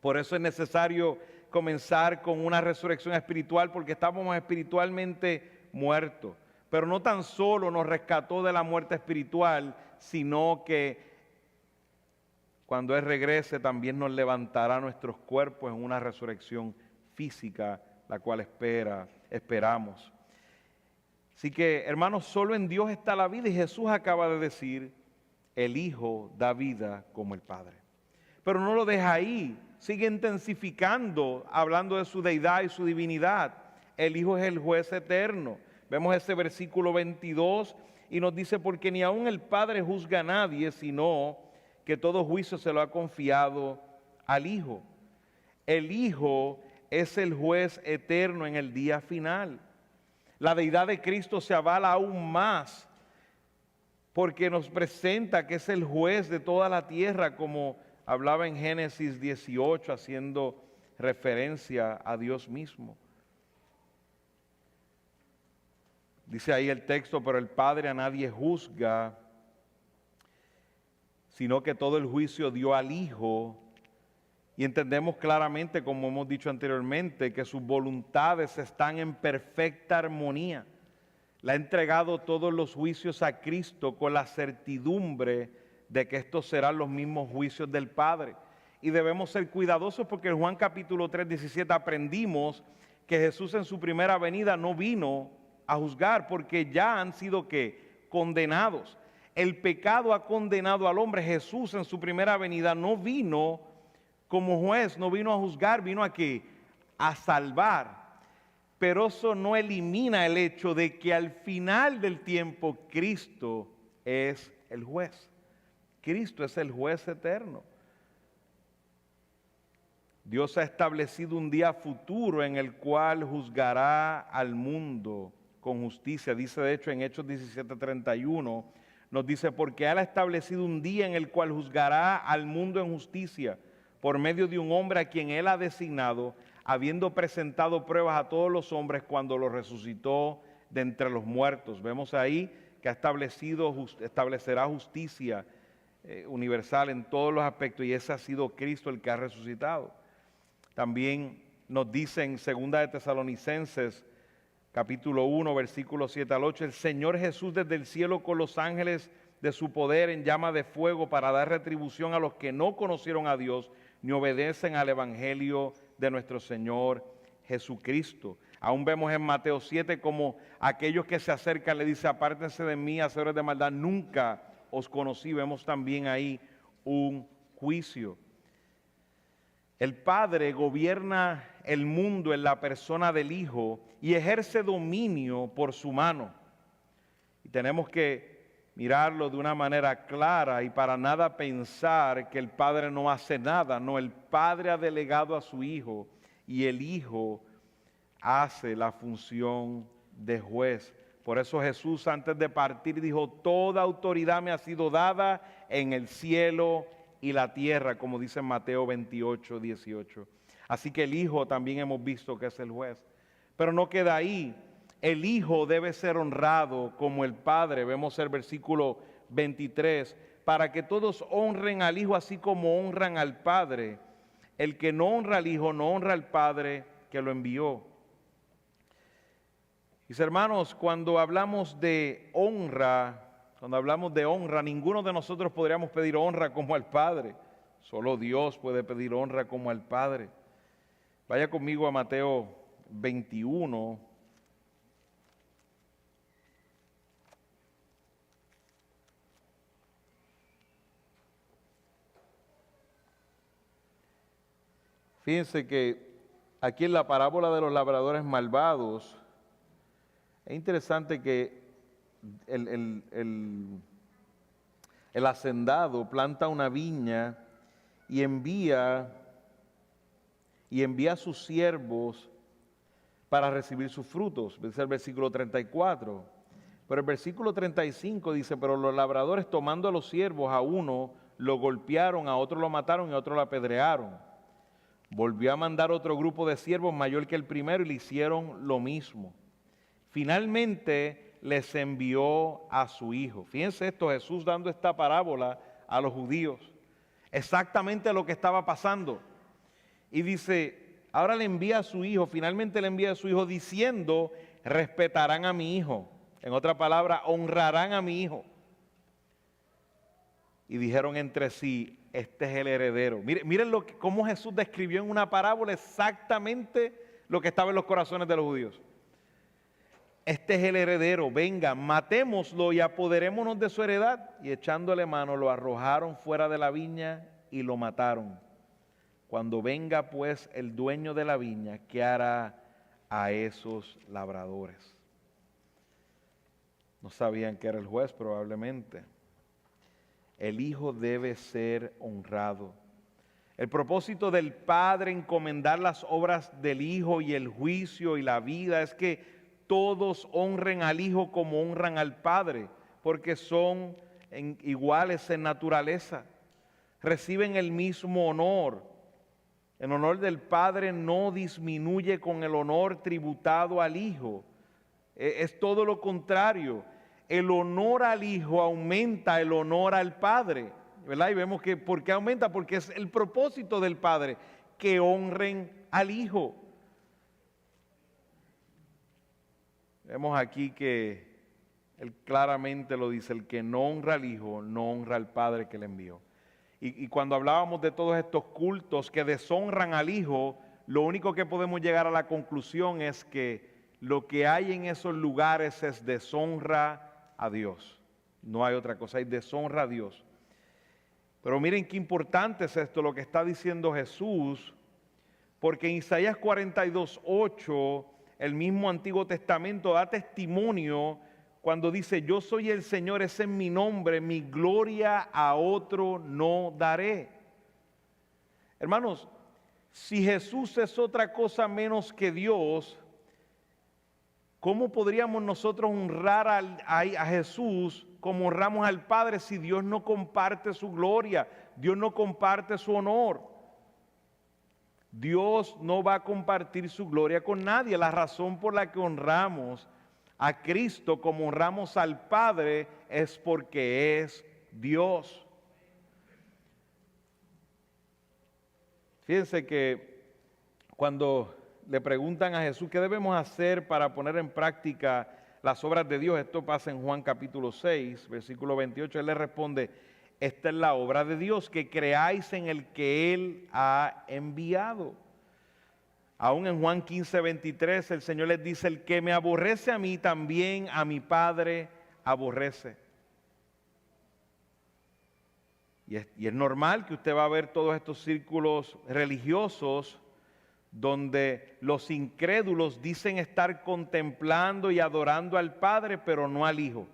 Por eso es necesario comenzar con una resurrección espiritual, porque estábamos espiritualmente muertos. Pero no tan solo nos rescató de la muerte espiritual, sino que cuando Él regrese también nos levantará nuestros cuerpos en una resurrección física, la cual esperamos. Así que, hermanos, solo en Dios está la vida, y Jesús acaba de decir, el Hijo da vida como el Padre. Pero no lo deja ahí, sigue intensificando, hablando de su deidad y su divinidad. El Hijo es el juez eterno. Vemos ese versículo 22 y nos dice, porque ni aun el Padre juzga a nadie, sino que todo juicio se lo ha confiado al Hijo. El Hijo es el juez eterno en el día final. La deidad de Cristo se avala aún más porque nos presenta que es el juez de toda la tierra, como hablaba en Génesis 18, haciendo referencia a Dios mismo. Dice ahí el texto, pero el Padre a nadie juzga, sino que todo el juicio dio al Hijo. Y entendemos claramente, como hemos dicho anteriormente, que sus voluntades están en perfecta armonía. Le ha entregado todos los juicios a Cristo con la certidumbre de que estos serán los mismos juicios del Padre. Y debemos ser cuidadosos porque en Juan capítulo 3, 17 aprendimos que Jesús en su primera venida no vino a juzgar, porque ya han sido ¿qué? Condenados. El pecado ha condenado al hombre. Jesús en su primera venida no vino como juez, no vino a juzgar, vino aquí a salvar. Pero eso no elimina el hecho de que al final del tiempo Cristo es el juez. Cristo es el juez eterno. Dios ha establecido un día futuro en el cual juzgará al mundo con justicia. Dice de hecho en Hechos 17:31, nos dice, porque Él ha establecido un día en el cual juzgará al mundo en justicia por medio de un hombre a quien Él ha designado, habiendo presentado pruebas a todos los hombres cuando los resucitó de entre los muertos. Vemos ahí que establecerá justicia universal en todos los aspectos, y ese ha sido Cristo el que ha resucitado. También nos dice en 2 de Tesalonicenses, capítulo 1, versículos 7 al 8, el Señor Jesús desde el cielo con los ángeles de su poder en llama de fuego para dar retribución a los que no conocieron a Dios ni obedecen al evangelio de nuestro Señor Jesucristo. Aún vemos en Mateo 7 como aquellos que se acercan le dice, apártense de mí, hacedores de maldad, nunca os conocí. Vemos también ahí un juicio. El Padre gobierna el mundo en la persona del Hijo y ejerce dominio por su mano. Y tenemos que mirarlo de una manera clara y para nada pensar que el Padre no hace nada. No, el Padre ha delegado a su Hijo y el Hijo hace la función de juez. Por eso Jesús antes de partir dijo, toda autoridad me ha sido dada en el cielo y la tierra, como dice en Mateo 28, 18. Así que el Hijo también hemos visto que es el juez. Pero no queda ahí. El Hijo debe ser honrado como el Padre. Vemos el versículo 23. Para que todos honren al Hijo así como honran al Padre. El que no honra al Hijo no honra al Padre que lo envió. Mis hermanos, cuando hablamos de honra, ninguno de nosotros podríamos pedir honra como al Padre. Solo Dios puede pedir honra como al Padre. Vaya conmigo a Mateo 21. Fíjense que aquí en la parábola de los labradores malvados, es interesante que el hacendado planta una viña y envía a sus siervos para recibir sus frutos. Dice el versículo 34. Pero el versículo 35 dice, pero los labradores tomando a los siervos, a uno lo golpearon, a otro lo mataron y a otro lo apedrearon. Volvió a mandar otro grupo de siervos mayor que el primero y le hicieron lo mismo. Finalmente les envió a su Hijo. Fíjense esto, Jesús dando esta parábola a los judíos. Exactamente lo que estaba pasando. Y dice, ahora le envía a su hijo, finalmente le envía a su hijo diciendo, respetarán a mi hijo. En otra palabra, honrarán a mi hijo. Y dijeron entre sí, este es el heredero. Miren cómo Jesús describió en una parábola exactamente lo que estaba en los corazones de los judíos. Este es el heredero, venga, matémoslo y apoderémonos de su heredad. Y echándole mano lo arrojaron fuera de la viña y lo mataron. Cuando venga pues el dueño de la viña, ¿qué hará a esos labradores? No sabían que era el juez probablemente. El hijo debe ser honrado. El propósito del Padre encomendar las obras del Hijo y el juicio y la vida es que todos honren al Hijo como honran al Padre, porque son iguales en naturaleza, reciben el mismo honor. El honor del Padre no disminuye con el honor tributado al Hijo, es todo lo contrario. El honor al Hijo aumenta el honor al Padre, ¿verdad? Y vemos que ¿por qué aumenta? Porque es el propósito del Padre, que honren al Hijo. Vemos aquí que Él claramente lo dice, el que no honra al Hijo, no honra al Padre que le envió. Y cuando hablábamos de todos estos cultos que deshonran al Hijo, lo único que podemos llegar a la conclusión es que lo que hay en esos lugares es deshonra a Dios. No hay otra cosa, hay deshonra a Dios. Pero miren qué importante es esto, lo que está diciendo Jesús, porque en Isaías 42:8, el mismo Antiguo Testamento da testimonio cuando dice, yo soy el Señor, ese es mi nombre, mi gloria a otro no daré. Hermanos, si Jesús es otra cosa menos que Dios, ¿cómo podríamos nosotros honrar a Jesús como honramos al Padre si Dios no comparte su gloria, Dios no comparte su honor? Dios no va a compartir su gloria con nadie. La razón por la que honramos a Cristo como honramos al Padre es porque es Dios. Fíjense que cuando le preguntan a Jesús qué debemos hacer para poner en práctica las obras de Dios, esto pasa en Juan capítulo 6, versículo 28, Él le responde, esta es la obra de Dios, que creáis en el que Él ha enviado. Aún en Juan 15, 23, el Señor les dice, el que me aborrece a mí, también a mi Padre aborrece. Y es normal que usted va a ver todos estos círculos religiosos donde los incrédulos dicen estar contemplando y adorando al Padre, pero no al Hijo.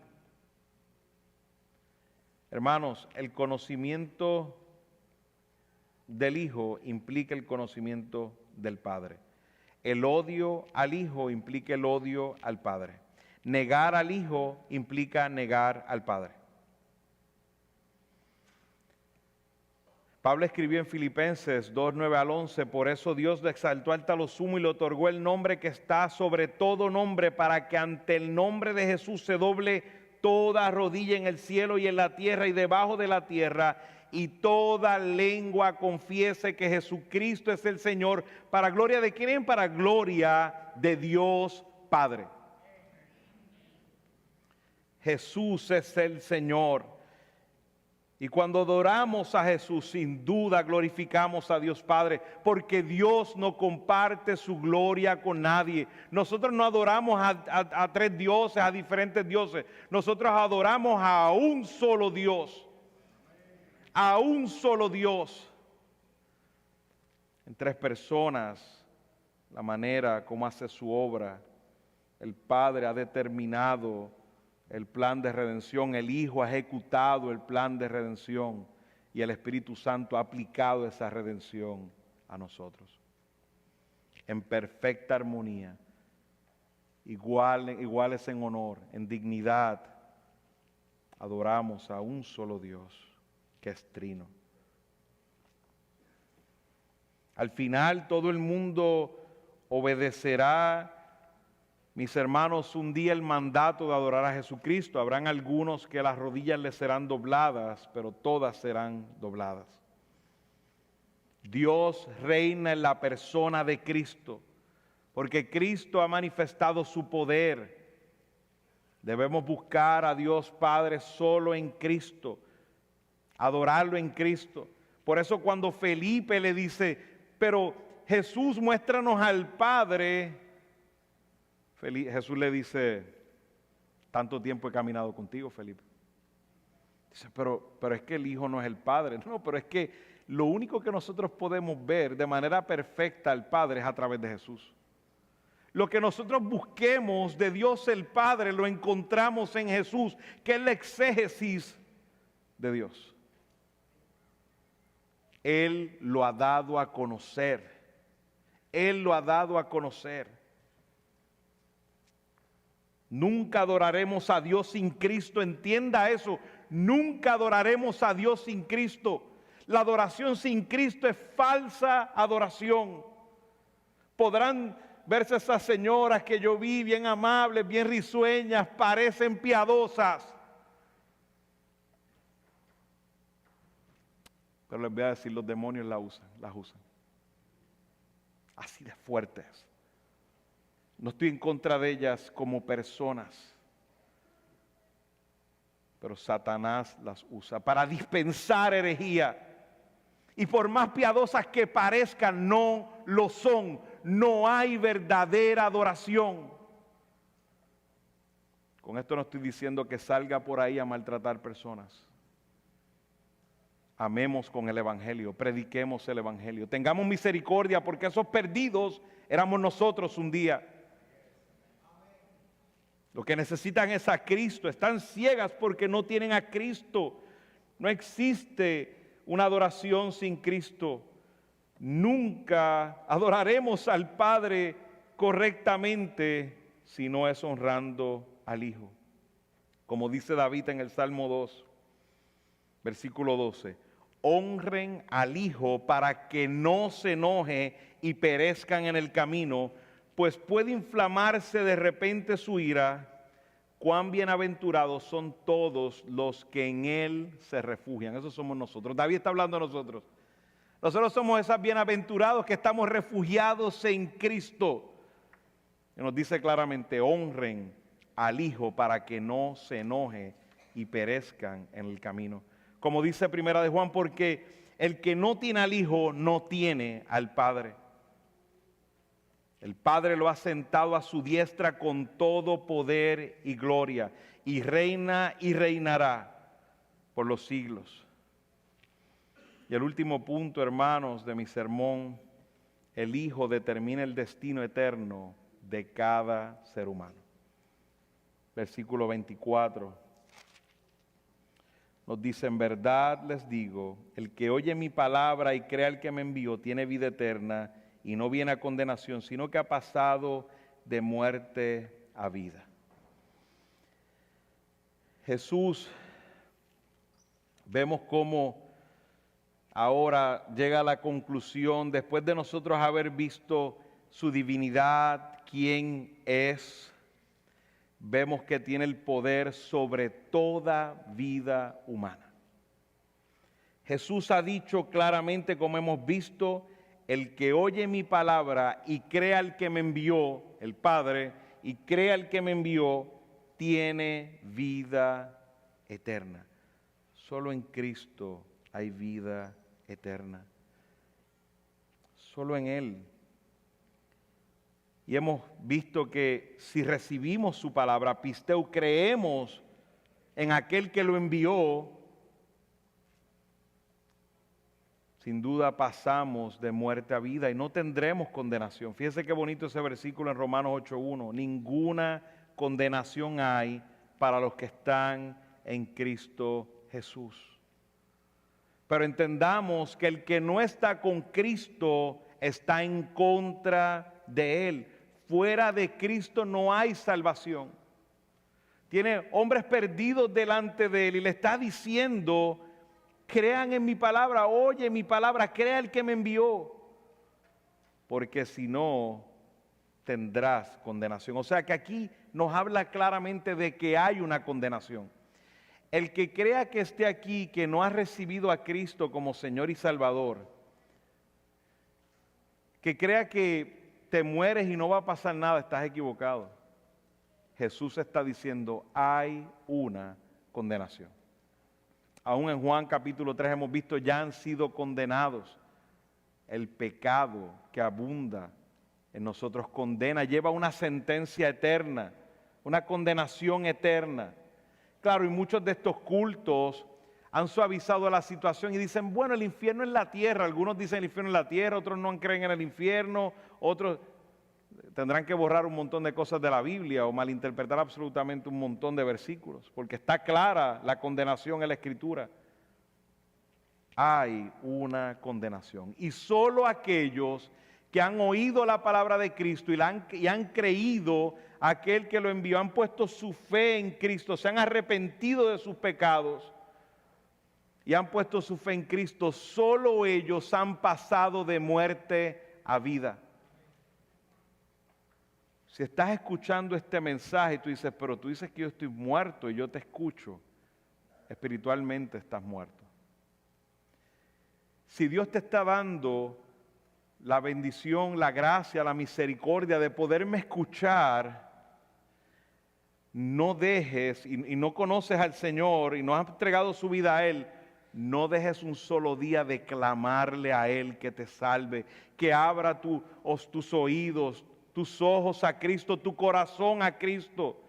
Hermanos, el conocimiento del Hijo implica el conocimiento del Padre. El odio al Hijo implica el odio al Padre. Negar al Hijo implica negar al Padre. Pablo escribió en Filipenses 2, 9 al 11, por eso Dios lo exaltó hasta lo sumo y le otorgó el nombre que está sobre todo nombre, para que ante el nombre de Jesús se doble toda rodilla en el cielo y en la tierra y debajo de la tierra, y toda lengua confiese que Jesucristo es el Señor, para gloria de quién, para gloria de Dios Padre. Jesús es el Señor. Y cuando adoramos a Jesús, sin duda glorificamos a Dios Padre, porque Dios no comparte su gloria con nadie. Nosotros no adoramos a tres dioses, a diferentes dioses. Nosotros adoramos a un solo Dios. A un solo Dios. En tres personas, la manera como hace su obra. El Padre ha determinado el plan de redención, el Hijo ha ejecutado el plan de redención y el Espíritu Santo ha aplicado esa redención a nosotros. En perfecta armonía, iguales en honor, en dignidad, adoramos a un solo Dios que es trino. Al final todo el mundo obedecerá, mis hermanos, un día el mandato de adorar a Jesucristo. Habrán algunos que las rodillas les serán dobladas, pero todas serán dobladas. Dios reina en la persona de Cristo, porque Cristo ha manifestado su poder. Debemos buscar a Dios Padre solo en Cristo, adorarlo en Cristo. Por eso cuando Felipe le dice, pero Jesús, muéstranos al Padre, Jesús le dice, tanto tiempo he caminado contigo, Felipe. Dice, pero es que el Hijo no es el Padre. No, pero es que lo único que nosotros podemos ver de manera perfecta al Padre es a través de Jesús. Lo que nosotros busquemos de Dios el Padre lo encontramos en Jesús, que es la exégesis de Dios. Él lo ha dado a conocer. Él lo ha dado a conocer. Nunca adoraremos a Dios sin Cristo, entienda eso. Nunca adoraremos a Dios sin Cristo. La adoración sin Cristo es falsa adoración. Podrán verse esas señoras que yo vi, bien amables, bien risueñas, parecen piadosas. Pero les voy a decir, los demonios las usan. Así de fuertes. No estoy en contra de ellas como personas, pero Satanás las usa para dispensar herejía. Y por más piadosas que parezcan, no lo son. No hay verdadera adoración. Con esto no estoy diciendo que salga por ahí a maltratar personas. Amemos con el Evangelio, prediquemos el Evangelio. Tengamos misericordia porque esos perdidos éramos nosotros un día. Lo que necesitan es a Cristo. Están ciegas porque no tienen a Cristo. No existe una adoración sin Cristo. Nunca adoraremos al Padre correctamente si no es honrando al Hijo. Como dice David en el Salmo 2, versículo 12. Honren al Hijo para que no se enoje y perezcan en el camino, pues puede inflamarse de repente su ira. Cuán bienaventurados son todos los que en Él se refugian. Esos somos nosotros. David está hablando de nosotros. Nosotros somos esos bienaventurados que estamos refugiados en Cristo. Y nos dice claramente, honren al Hijo para que no se enoje y perezcan en el camino. Como dice Primera de Juan, porque el que no tiene al Hijo no tiene al Padre. El Padre lo ha sentado a su diestra con todo poder y gloria, y reina y reinará por los siglos. Y el último punto, hermanos, de mi sermón, el Hijo determina el destino eterno de cada ser humano. Versículo 24 nos dice, en verdad les digo, el que oye mi palabra y crea al que me envió tiene vida eterna, y no viene a condenación, sino que ha pasado de muerte a vida. Jesús, vemos cómo ahora llega a la conclusión, después de nosotros haber visto su divinidad, quién es, vemos que tiene el poder sobre toda vida humana. Jesús ha dicho claramente, como hemos visto, el que oye mi palabra y crea al que me envió, el Padre, y crea al que me envió, tiene vida eterna. Solo en Cristo hay vida eterna. Solo en Él. Y hemos visto que si recibimos su palabra, pisteu, creemos en aquel que lo envió, sin duda pasamos de muerte a vida y no tendremos condenación. Fíjese qué bonito ese versículo en Romanos 8:1. Ninguna condenación hay para los que están en Cristo Jesús. Pero entendamos que el que no está con Cristo está en contra de Él. Fuera de Cristo no hay salvación. Tiene hombres perdidos delante de Él y le está diciendo, crean en mi palabra, oye mi palabra, crea el que me envió. Porque si no, tendrás condenación. O sea que aquí nos habla claramente de que hay una condenación. El que crea que esté aquí, que no ha recibido a Cristo como Señor y Salvador, que crea que te mueres y no va a pasar nada, estás equivocado. Jesús está diciendo, hay una condenación. Aún en Juan capítulo 3 hemos visto, ya han sido condenados. El pecado que abunda en nosotros condena, lleva una sentencia eterna, una condenación eterna. Claro, y muchos de estos cultos han suavizado la situación y dicen, bueno, el infierno es la tierra. Algunos dicen el infierno es la tierra, otros no creen en el infierno, otros tendrán que borrar un montón de cosas de la Biblia o malinterpretar absolutamente un montón de versículos, porque está clara la condenación en la Escritura. Hay una condenación. Y solo aquellos que han oído la palabra de Cristo y han creído a aquel que lo envió, han puesto su fe en Cristo, se han arrepentido de sus pecados y han puesto su fe en Cristo, solo ellos han pasado de muerte a vida. Si estás escuchando este mensaje y tú dices, pero tú dices que yo estoy muerto y yo te escucho, espiritualmente estás muerto. Si Dios te está dando la bendición, la gracia, la misericordia de poderme escuchar, no dejes, y no conoces al Señor y no has entregado su vida a Él, no dejes un solo día de clamarle a Él que te salve, que abra tus oídos, tus ojos a Cristo, tu corazón a Cristo,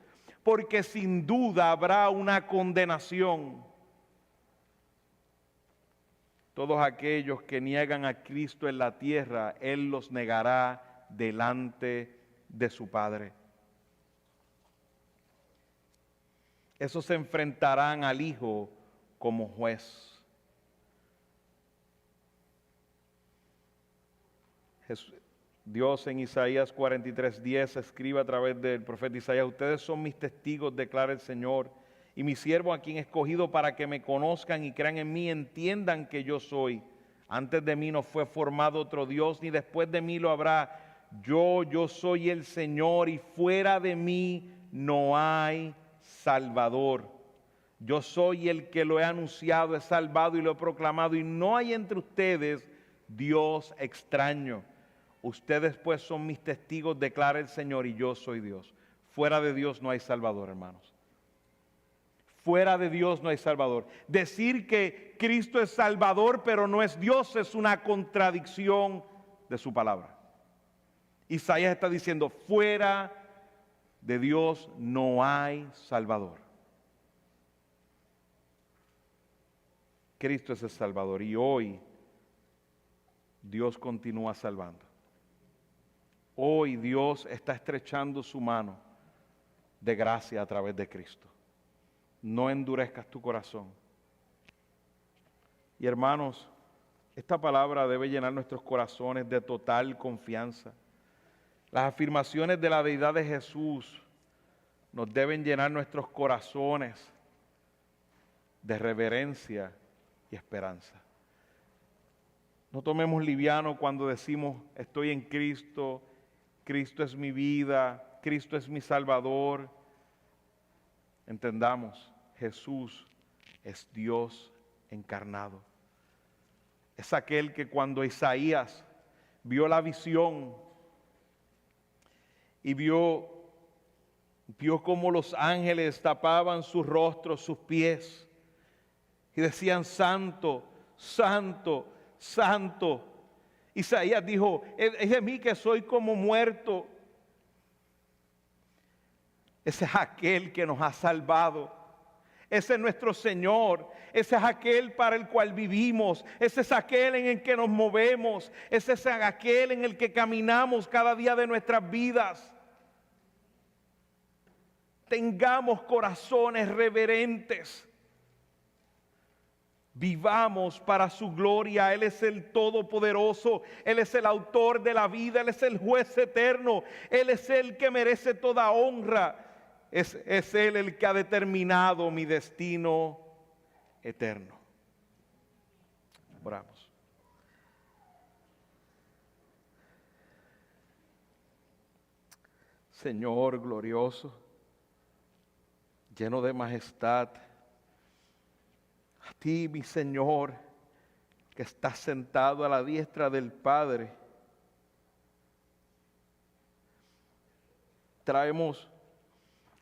porque sin duda habrá una condenación. Todos aquellos que niegan a Cristo en la tierra, Él los negará delante de su Padre. Esos se enfrentarán al Hijo como juez. Dios en Isaías 43:10 escribe a través del profeta Isaías, ustedes son mis testigos, declara el Señor, y mi siervo a quien he escogido para que me conozcan y crean en mí, entiendan que yo soy. Antes de mí no fue formado otro Dios, ni después de mí lo habrá. Yo soy el Señor y fuera de mí no hay Salvador. Yo soy el que lo he anunciado, he salvado y lo he proclamado, y no hay entre ustedes Dios extraño. Ustedes pues son mis testigos, declara el Señor, y yo soy Dios. Fuera de Dios no hay Salvador, hermanos. Fuera de Dios no hay Salvador. Decir que Cristo es Salvador pero no es Dios es una contradicción de su palabra. Isaías está diciendo, fuera de Dios no hay Salvador. Cristo es el Salvador y hoy Dios continúa salvando. Hoy Dios está estrechando su mano de gracia a través de Cristo. No endurezcas tu corazón. Y hermanos, esta palabra debe llenar nuestros corazones de total confianza. Las afirmaciones de la deidad de Jesús nos deben llenar nuestros corazones de reverencia y esperanza. No tomemos liviano cuando decimos estoy en Cristo, Cristo es mi vida, Cristo es mi Salvador. Entendamos, Jesús es Dios encarnado. Es aquel que cuando Isaías vio la visión y vio cómo los ángeles tapaban sus rostros, sus pies, y decían, santo, santo, santo. Isaías dijo, es de mí que soy como muerto. Ese es aquel que nos ha salvado. Ese es nuestro Señor. Ese es aquel para el cual vivimos. Ese es aquel en el que nos movemos. Ese es aquel en el que caminamos cada día de nuestras vidas. Tengamos corazones reverentes. Vivamos para su gloria. Él es el Todopoderoso. Él es el autor de la vida. Él es el juez eterno. Él es el que merece toda honra. Es Él el que ha determinado mi destino eterno. Oramos. Señor glorioso, lleno de majestad, a ti, mi Señor, que estás sentado a la diestra del Padre, traemos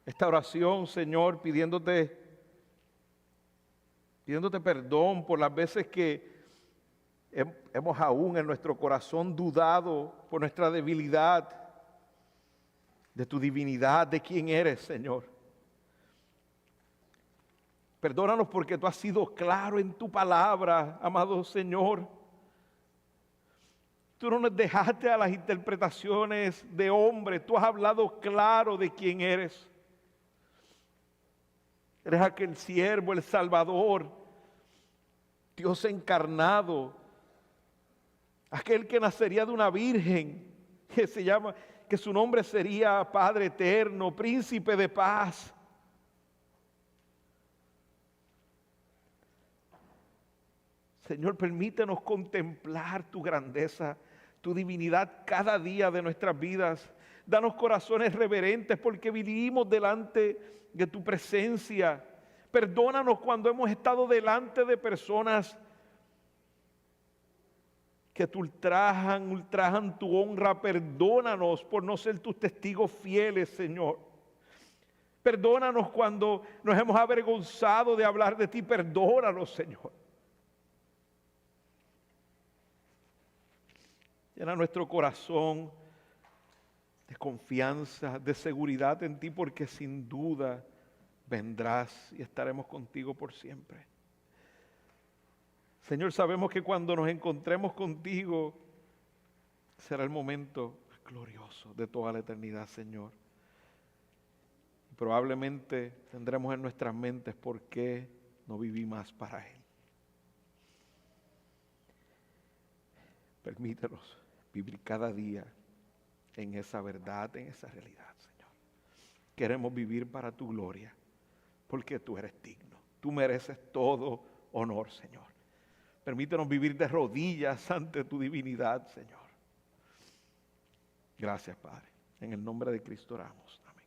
esta oración, Señor, pidiéndote perdón por las veces que hemos aún en nuestro corazón dudado por nuestra debilidad, de tu divinidad, de quién eres, Señor. Perdónanos porque tú has sido claro en tu palabra, amado Señor. Tú no nos dejaste a las interpretaciones de hombre, tú has hablado claro de quién eres. Eres aquel siervo, el Salvador, Dios encarnado, aquel que nacería de una virgen, que su nombre sería Padre Eterno, Príncipe de Paz. Señor, permítenos contemplar tu grandeza, tu divinidad cada día de nuestras vidas. Danos corazones reverentes porque vivimos delante de tu presencia. Perdónanos cuando hemos estado delante de personas que te ultrajan tu honra. Perdónanos por no ser tus testigos fieles, Señor. Perdónanos cuando nos hemos avergonzado de hablar de ti. Perdónanos, Señor. Llena nuestro corazón de confianza, de seguridad en ti, porque sin duda vendrás y estaremos contigo por siempre. Señor, sabemos que cuando nos encontremos contigo será el momento glorioso de toda la eternidad, Señor. Probablemente tendremos en nuestras mentes por qué no viví más para Él. Permítenos vivir cada día en esa verdad, en esa realidad, Señor. Queremos vivir para tu gloria, porque tú eres digno. Tú mereces todo honor, Señor. Permítenos vivir de rodillas ante tu divinidad, Señor. Gracias, Padre. En el nombre de Cristo oramos. Amén.